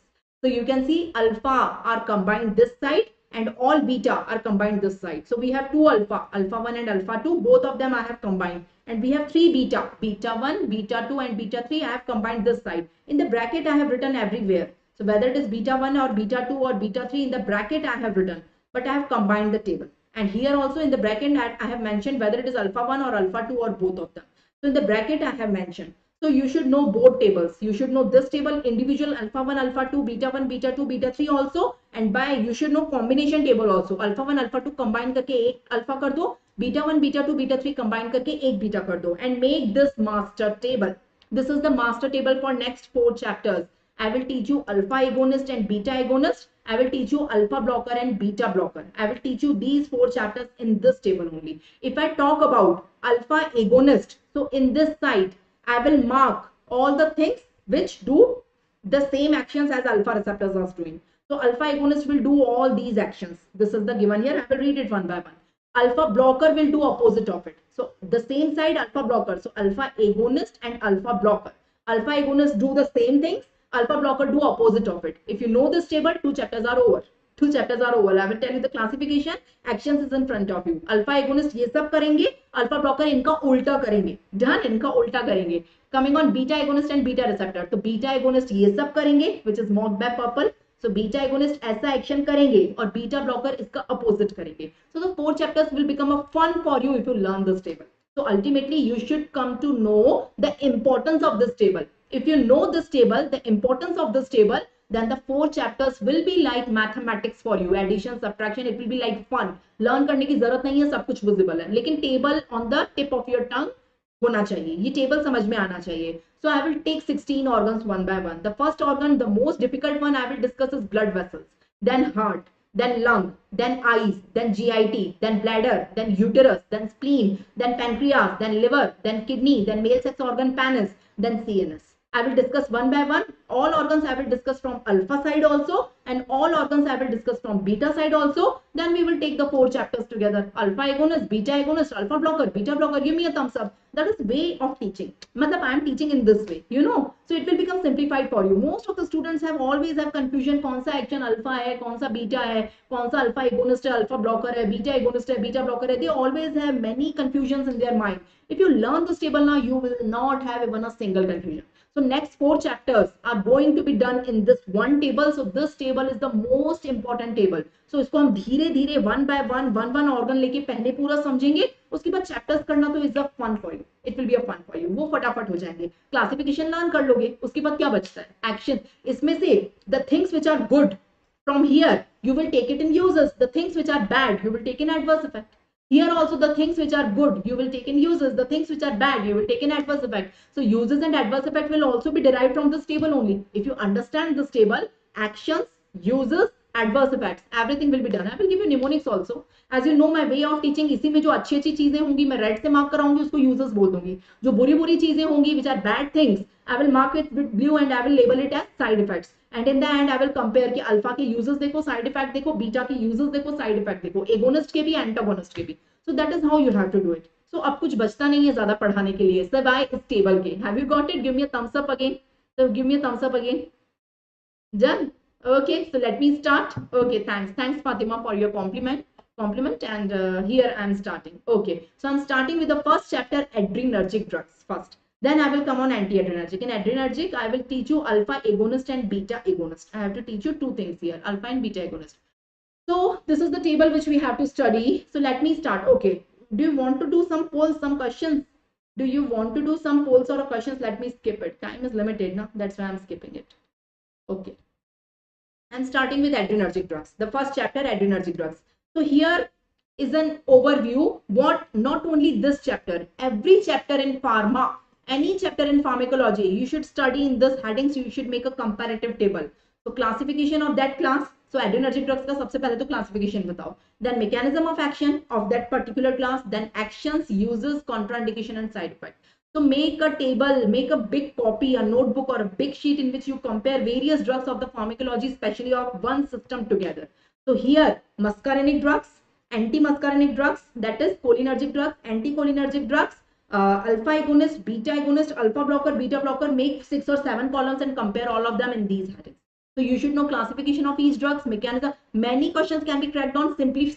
So you can see alpha are combined this side and all beta are combined this side. So we have two alpha 1 and alpha 2. Both of them I have combined. And we have 3 beta 1, beta 2 and beta 3. I have combined this side. In the bracket I have written everywhere. So whether it is beta 1 or beta 2 or beta 3, in the bracket I have written, but I have combined the table. And here also in the bracket I have mentioned whether it is alpha 1 or alpha 2 or both of them. So in the bracket I have mentioned. So you should know both tables. You should know this table, individual alpha 1, alpha 2, beta 1, beta 2, beta 3 also. And you should know combination table also. Alpha 1, alpha 2 combine करके एक alpha कर दो. Beta 1, beta 2, beta 3 combine करके एक beta कर दो. And make this master table. This is the master table for next 4 chapters. I will teach you alpha agonist and beta agonist. I will teach you alpha blocker and beta blocker. I will teach you these 4 chapters in this table only. If I talk about alpha agonist, so in this side, I will mark all the things which do the same actions as alpha receptors are doing. So alpha agonist will do all these actions. This is the given here. I will read it one by one. Alpha blocker will do opposite of it. So the same side alpha blocker. So alpha agonist and alpha blocker. Alpha agonist do the same things. Alpha blocker do opposite of it. If you know this table, 2 chapters are over. 2 chapters are over. I will tell you the classification. Actions is in front of you. Alpha agonist ये सब करेंगे. Alpha blocker इनका उल्टा करेंगे. Done. इनका उल्टा करेंगे. Coming on beta agonist and beta receptor. तो beta agonist ये सब करेंगे, which is marked by purple. So beta agonist ऐसा एक्शन करेंगे और बीटा ब्लॉकर इसका अपोजिट करेंगे. So the 4 chapters will become a fun for you if you learn this table. So ultimately you should come to know the importance of this table. If you know this table, the importance of this table, then the 4 chapters will be like mathematics for you. Addition, subtraction, it will be like fun. Learn करने की जरूरत नहीं है, सब कुछ visible है, लेकिन table on the tip of your tongue होना चाहिए, ये टेबल समझ में आना चाहिए. So I will take 16 organs one by one. The first organ, the most difficult one I will discuss is blood vessels, then heart, then lung, then eyes, then GIT, then bladder, then uterus, then spleen, then pancreas, then liver, then kidney, then male sex organ penis, then CNS. I will discuss one by one. All organs I will discuss from alpha side also, and all organs I will discuss from beta side also. Then we will take the 4 chapters together. Alpha agonist, beta agonist, alpha blocker, beta blocker. Give me a thumbs up. That is way of teaching. Matlab I am teaching in this way, you know. So it will become simplified for you. Most of the students always have confusion. कौन सा action alpha है, कौन सा beta है, कौन सा alpha agonist है, alpha blocker है, beta agonist है, beta blocker है. They always have many confusions in their mind. If you learn this table now, you will not have even a single confusion. So next 4 chapters are going to be done in this one table. So this table is the most important table. So इसको हम धीरे धीरे one by one organ लेके पहले पूरा समझेंगे, उसके बाद chapters करना तो is a fun for you. It will be a fun for you. वो फटाफट हो जाएंगे. Classification learn कर लोगे, उसके बाद क्या बचता है? Action. इसमें से the things which are good from here you will take it in uses. The things which are bad you will take in adverse effect. Here also the things which are good you will take in uses, the things which are bad you will take in adverse effect. So uses and adverse effect will also be derived from this table only. If you understand this table, actions, uses, adverse effects, everything will be done. I will give you mnemonics also. As you know my way of teaching, इसी में जो अच्छी अच्छी चीजें होंगी मैं red से mark कराऊंगी, उसको uses बोल दूंगी. जो बुरी बुरी चीजें होंगी which are bad things, I will mark it with blue and I will label it as side effects. And in the end I will compare कि अल्फा के uses देखो, side effect देखो, बीटा के uses देखो, side effect देखो, agonist के भी, antagonist के भी. So that is how you have to do it. So अब कुछ बचता नहीं है ज्यादा पढ़ाने के लिए सिवाय इस टेबल के. Have you got it? Give me a thumbs up again. So give me a thumbs up again. Done? Okay, so let me start. Okay, thanks Fatima for your compliment. And here I am starting. Okay, so I'm starting with the first chapter, adrenergic drugs first. Then I will come on anti-adrenergic. In adrenergic, I will teach you alpha agonist and beta agonist. I have to teach you 2 things here, alpha and beta agonist. So this is the table which we have to study. So let me start. Okay, do you want to do some polls, some questions? Do you want to do some polls or questions? Let me skip it. Time is limited, no? That's why I'm skipping it. Okay. I'm starting with adrenergic drugs. The first chapter, adrenergic drugs. So here is an overview. What, not only this chapter, every chapter in pharma, any chapter in pharmacology, you should study in this heading. So you should make a comparative table. So classification of that class. So adrenergic drugs का सबसे पहले तो classification बताओ. Then mechanism of action of that particular class. Then actions, uses, contraindication and side effect. So make a table, make a big copy, a notebook or a big sheet in which you compare various drugs of the pharmacology, especially of one system together. So here muscarinic drugs, anti-muscarinic drugs, that is cholinergic drugs, anti-cholinergic drugs, alpha agonist, beta agonist, alpha blocker, beta blocker. Make 6 or 7 columns and compare all of them in these headings. So you should know classification of each drugs, mechanism. Many questions can be cracked on simply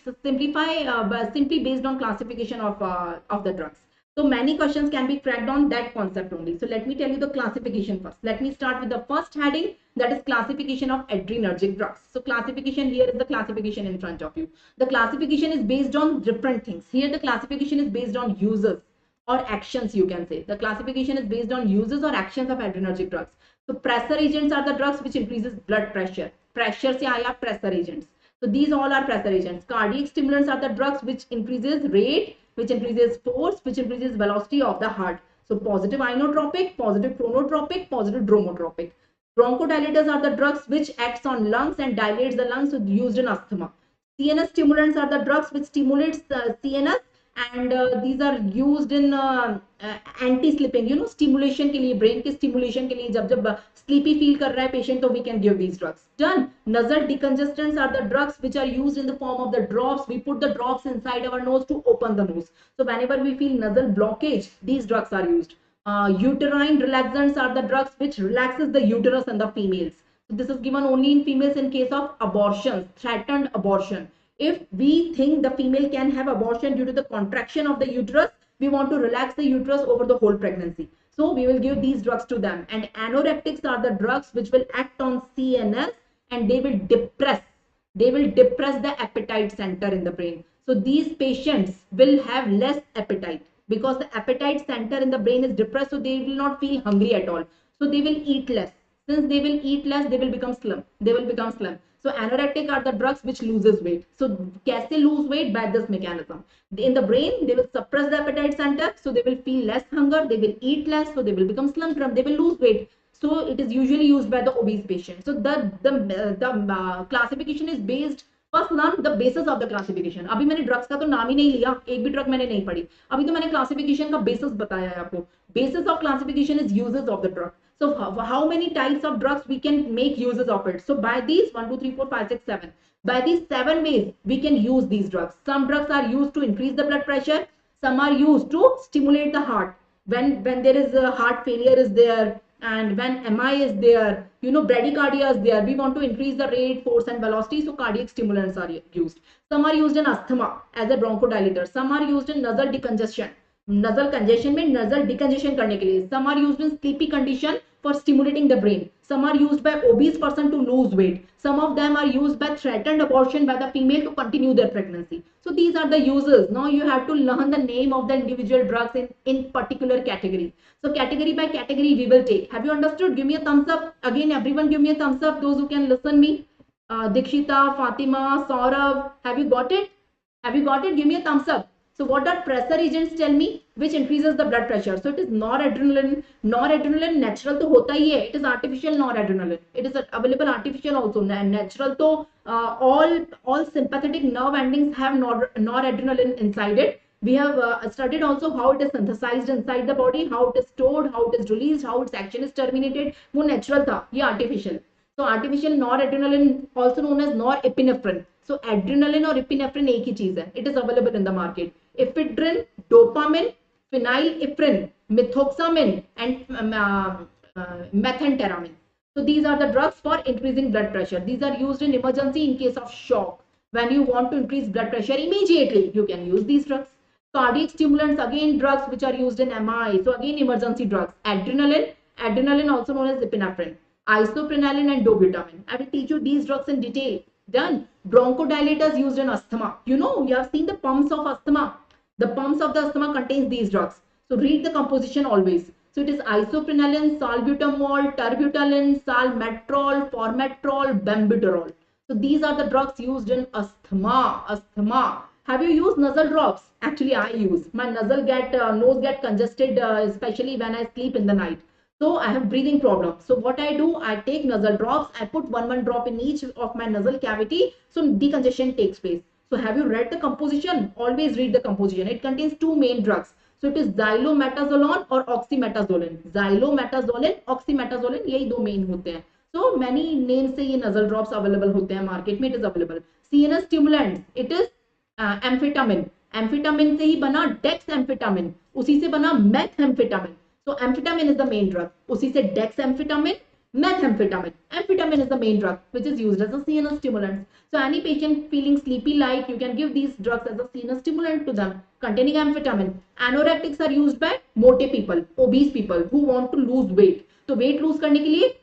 based on classification of the drugs. So many questions can be cracked on that concept only. So let me tell you the classification first. Let me start with the first heading, that is classification of adrenergic drugs. So classification, here is the classification in front of you. The classification is based on different things. Here the classification is based on uses or actions, you can say. The classification is based on uses or actions of adrenergic drugs. So pressure agents are the drugs which increases blood pressure. Pressure से आया pressure agents. So these all are pressure agents. Cardiac stimulants are the drugs which increases rate, which increases force, which increases velocity of the heart. So positive inotropic, positive chronotropic, positive dromotropic. Bronchodilators are the drugs which acts on lungs and dilates the lungs, so used in asthma. CNS stimulants are the drugs which stimulates the CNS, and these are used in anti sleeping, you know, stimulation के लिए, brain के stimulation के लिए, जब sleepy feel कर रहा है patient, तो we can give these drugs. Done. Nasal decongestants are the drugs which are used in the form of the drops. We put the drops inside our nose to open the nose. So whenever we feel nasal blockage, these drugs are used. Uterine relaxants are the drugs which relaxes the uterus in the females. So this is given only in females in case of abortions, threatened abortion. If we think the female can have abortion due to the contraction of the uterus, we want to relax the uterus over the whole pregnancy. So we will give these drugs to them. And anorextics are the drugs which will act on CNS and they will depress the appetite center in the brain. So these patients will have less appetite because the appetite center in the brain is depressed, so they will not feel hungry at all. So they will eat less. Since they will eat less, they will become slim. So anorectic are the drugs which loses weight. So कैसे lose weight? By this mechanism. In the brain, they will suppress the appetite center, so they will feel less hunger, they will eat less, so they will become slim, they will lose weight. So it is usually used by the obese patient. So the classification is based, first learn the basis of the classification. अभी मैंने drugs का तो नाम ही नहीं लिया, एक भी drug मैंने नहीं पढ़ी, अभी तो मैंने क्लासिफिकेशन का बेसिस बताया है आपको. Basis of classification is uses of the drug. So how many types of drugs we can make uses of it? So by these 1, 2, 3, 4, 5, 6, 7, by these 7 ways we can use these drugs. Some drugs are used to increase the blood pressure. Some are used to stimulate the heart. When there is a heart failure is there, and when MI is there, bradycardia is there, we want to increase the rate, force and velocity, so cardiac stimulants are used. Some are used in asthma as a bronchodilator. Some are used in nasal decongestion. Nasal congestion में nasal decongestion करने के लिए. Some are used in sleepy condition for stimulating the brain. Some are used by obese person to lose weight. Some of them are used by threatened abortion by the female to continue their pregnancy. So these are the uses. Now you have to learn the name of the individual drugs in particular category. So category by category we will take. Have you understood? Give me a thumbs up. Again, everyone give me a thumbs up. Those who can listen me. Dikshita, Fatima, Saurav, have you got it? Have you got it? Give me a thumbs up. So what are pressure agents? Tell me which increases the blood pressure. So it is noradrenaline. Noradrenaline natural तो होता ही है. It is artificial noradrenaline. It is available artificial also. Natural तो all sympathetic nerve endings have noradrenaline inside it. We have studied also how it is synthesized inside the body, how it is stored, how it is released, how its action is terminated. वो natural था, ये artificial. So artificial noradrenaline, also known as norepinephrine. So adrenaline और epinephrine एक ही चीज है. It is available in the market. Ephedrine, dopamine, phenylephrine, methoxamine, and methamphetamine. So these are the drugs for increasing blood pressure. These are used in emergency in case of shock. When you want to increase blood pressure immediately, you can use these drugs. Cardiac stimulants, again drugs which are used in MI. So again emergency drugs. Adrenaline also known as epinephrine, isoprenaline and dobutamine. I will teach you these drugs in detail. Done. Bronchodilators used in asthma. You have seen the pumps of asthma. The pumps of the asthma contains these drugs. So read the composition always. So it is isoprenaline, salbutamol, terbutaline, salmeterol, formoterol, benbuterol. So these are the drugs used in asthma. Have you used nasal drops? Actually, I use. My nose get congested, especially when I sleep in the night. So I have breathing problem. So what I do, I take nasal drops. I put one drop in each of my nasal cavity. So decongestion takes place. So have you read the composition? Always read the composition. It contains two main drugs. So it is xylometazoline or oxymetazoline. Xylometazoline, oxymetazoline, यही दो main होते हैं. So many names से ये nasal drops available होते हैं market में. It is available. CNS stimulants. It is amphetamine. Amphetamine से ही बना dexamphetamine. उसी से बना methamphetamine. So amphetamine is the main drug. उसी से dexamphetamine, methamphetamine. Amphetamine is the main drug which is used as a CNS stimulant. So any patient feeling sleepy like, you can give these drugs as a CNS stimulant to them containing amphetamine. Anorectics are used by mote people, obese people who want to lose weight. So weight lose करने के लिए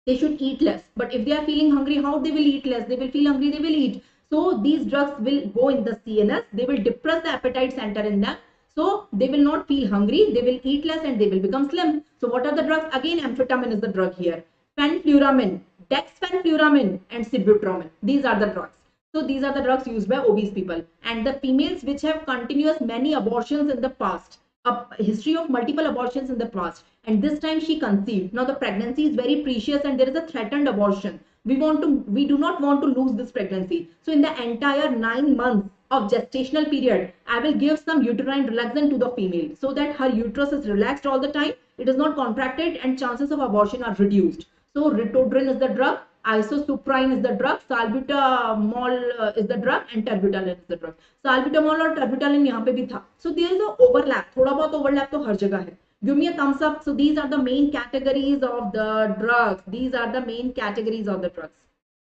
they should eat less. But if they are feeling hungry, how they will eat less? They will feel hungry, they will eat. So these drugs will go in the CNS. They will depress the appetite center in them. So they will not feel hungry, they will eat less and they will become slim. So what are the drugs? Again, amphetamine is the drug here. Fenfluramine, dexfenfluramine and sibutramine. These are the drugs. So these are the drugs used by obese people. And the females which have continuous many abortions in the past, a history of multiple abortions in the past, and this time she conceived. Now the pregnancy is very precious and there is a threatened abortion. We do not want to lose this pregnancy. So in the entire 9 months of gestational period, I will give some uterine relaxant to the female so that her uterus is relaxed all the time. It is not contracted and chances of abortion are reduced. So ritodrine is the drug, isosuprine is the drug, salbutamol is the drug, and terbutaline is the drug. Salbutamol और terbutaline यहाँ पे भी था. So there is a overlap. थोड़ा बहुत overlap तो हर जगह है. Give me a thumbs up. So these are the main categories of the drugs. These are the main categories of the drugs.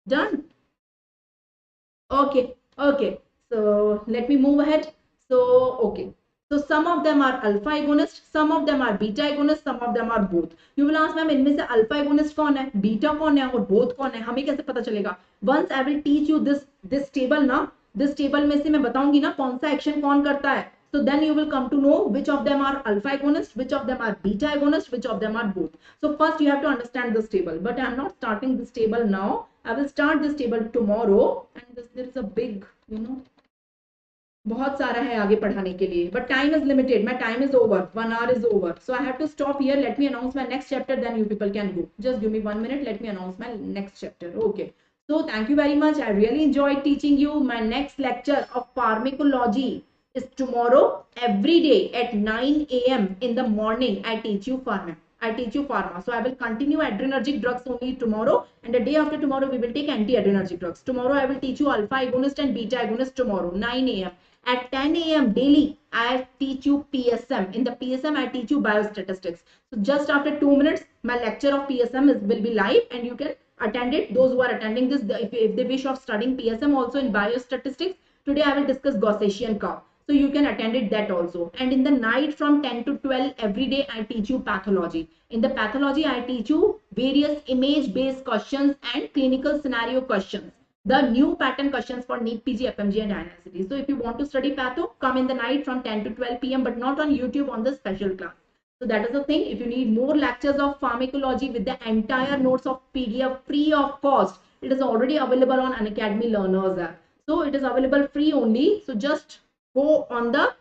Done? Okay. So let me move ahead. So, okay. So some of them are alpha agonist, some of them are beta agonist, some of them are both. You will ask ma'am इनमें से alpha agonist कौन है, beta कौन है और both कौन है, हमें कैसे पता चलेगा? Once I will teach you this table ना, this table में से मैं बताऊंगी ना कौन सा action कौन करता है. So then you will come to know which of them are alpha agonist, which of them are beta agonist, which of them are both. So first you have to understand this table, but I am not starting this table now. I will start this table tomorrow, and there is a big, बहुत सारा है आगे पढ़ाने के लिए, but time is limited. My time is over. 1 hour is over. So I have to stop here. Let me announce my next chapter. Then you people can go. Just give me 1 minute. Let me announce my next chapter. Okay. So thank you very much. I really enjoyed teaching you. My next lecture of pharmacology is tomorrow. Every day at 9 a.m. in the morning, I teach you pharma. So I will continue adrenergic drugs only tomorrow, and the day after tomorrow we will take anti-adrenergic drugs. Tomorrow I will teach you alpha agonist and beta agonist tomorrow, 9 a.m. At 10 a.m. daily, I teach you PSM. In the PSM, I teach you biostatistics. So just after 2 minutes, my lecture of PSM will be live, and you can attend it. Those who are attending this, if they wish of studying PSM also in biostatistics, today I will discuss Gaussian curve. So you can attend it that also. And in the night from 10 to 12 every day I teach you pathology. In the pathology I teach you various image based questions and clinical scenario questions. The new pattern questions for NEET PG, FMG and ANS. So if you want to study patho, come in the night from 10 to 12 p.m. but not on YouTube, on the special class. So that is the thing. If you need more lectures of pharmacology with the entire notes of PDF free of cost, it is already available on Unacademy Learners app. So it is available free only. So just go on the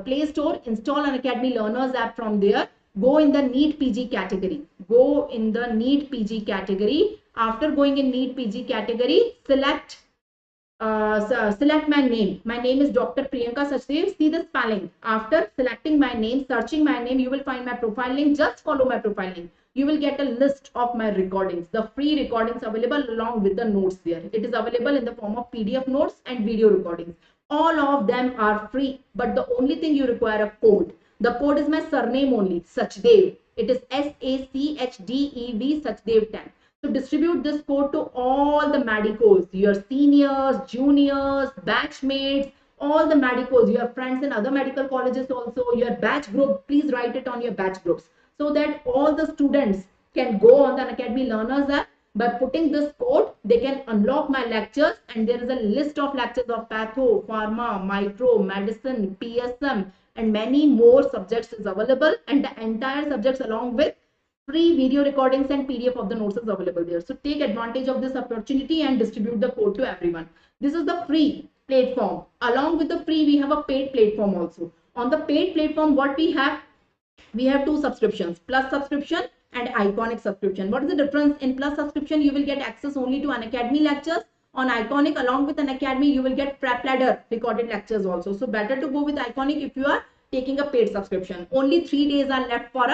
Play Store, install Unacademy Learners app from there. Go in the NEET PG category. Go in the NEET PG category. After going in NEET PG category, select my name. My name is Dr. Priyanka Sachdev. See the spelling. After selecting my name, searching my name, you will find my profile link. Just follow my profile link. You will get a list of my recordings, the free recordings available along with the notes there. It is available in the form of PDF notes and video recordings. All of them are free, but the only thing you require a code. The code is my surname only, Sachdev. It is SACHDEV, Sachdev 10. So distribute this code to all the medicos, your seniors, juniors, batchmates, all the medicos, your friends in other medical colleges also, your batch group. Please write it on your batch groups so that all the students can go on the Unacademy Learners app. By putting this code, they can unlock my lectures, and there is a list of lectures of patho, pharma, micro, medicine, PSM, and many more subjects is available, and the entire subjects along with free video recordings and PDF of the notes is available there. So take advantage of this opportunity and distribute the code to everyone. This is the free platform. Along with the free, we have a paid platform also. On the paid platform, what we have two subscriptions, plus subscription and iconic subscription. What is the difference? In plus subscription, you will get access only to Unacademy lectures. On iconic, along with Unacademy, you will get prep ladder recorded lectures also. So better to go with iconic if you are taking a paid subscription. Only 3 days are left for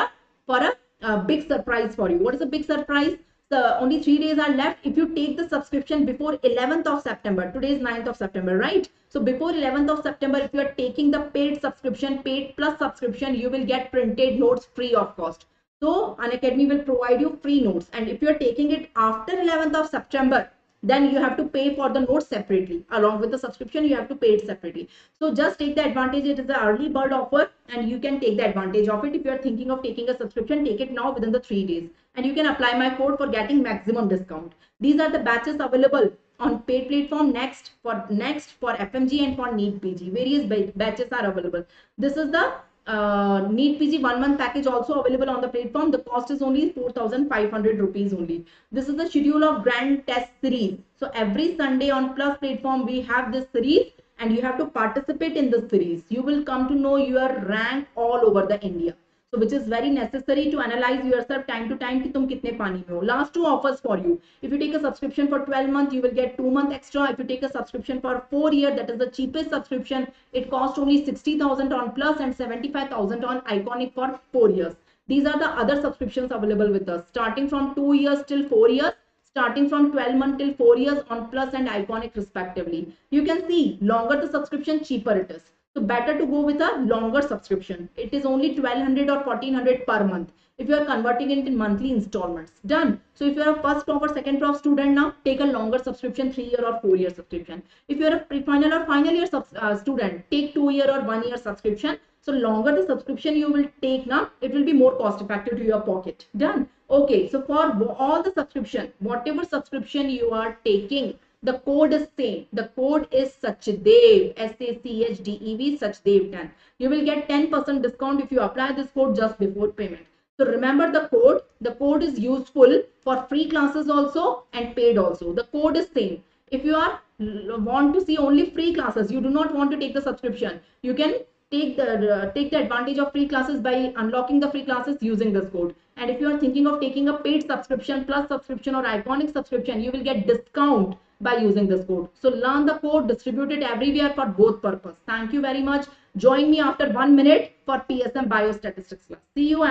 a big surprise for you. What is a big surprise? So only 3 days are left. If you take the subscription before 11th of September, today is 9th of September, right? So before 11th of September, if you are taking the paid subscription, paid plus subscription, you will get printed notes free of cost. So Unacademy will provide you free notes. And if you are taking it after 11th of September, then you have to pay for the notes separately. Along with the subscription, you have to pay it separately. So just take the advantage. It is the early bird offer, and you can take the advantage of it. If you are thinking of taking a subscription, take it now within the 3 days. And you can apply my code for getting maximum discount. These are the batches available on paid platform next for FMG and for NEET PG. Various batches are available. This is the NEET PG 1 month package also available on the platform. The cost is only 4,500 rupees only. This is the schedule of grand test series. So every Sunday on Plus platform we have this series, and you have to participate in this series. You will come to know your rank all over the India. So which is very necessary to analyze yourself time to time कि तुम कितने पानी में हो. Last 2 offers for you. If you take a subscription for 12 months, you will get 2 months extra. If you take a subscription for 4 years, that is the cheapest subscription. It costs only 60,000 on Plus and 75,000 on Iconic for 4 years. These are the other subscriptions available with us, starting from 2 years till 4 years. Starting from 12 months till 4 years on Plus and Iconic respectively. You can see longer the subscription, cheaper it is. So better to go with a longer subscription. It is only 1200 or 1400 per month if you are converting it in monthly installments. Done. So if you are a first prof or second prof student now, take a longer subscription, 3-year or 4-year subscription. If you are a pre-final or final year student, take 2-year or 1-year subscription. So longer the subscription you will take now, it will be more cost effective to your pocket. Done. Okay, so for all the subscription, whatever subscription you are taking, the code is same. The code is Sachdev, Sachdev, Sachdev 10. You will get 10% discount if you apply this code just before payment. So remember the code. The code is useful for free classes also and paid also. The code is same. If you are want to see only free classes, you do not want to take the subscription, you can take the advantage of free classes by unlocking the free classes using this code. And if you are thinking of taking a paid subscription, plus subscription or iconic subscription, you will get discount by using this code. So learn the code, distribute it everywhere for both purpose. Thank you very much. Join me after 1 minute for PSM biostatistics class. See you.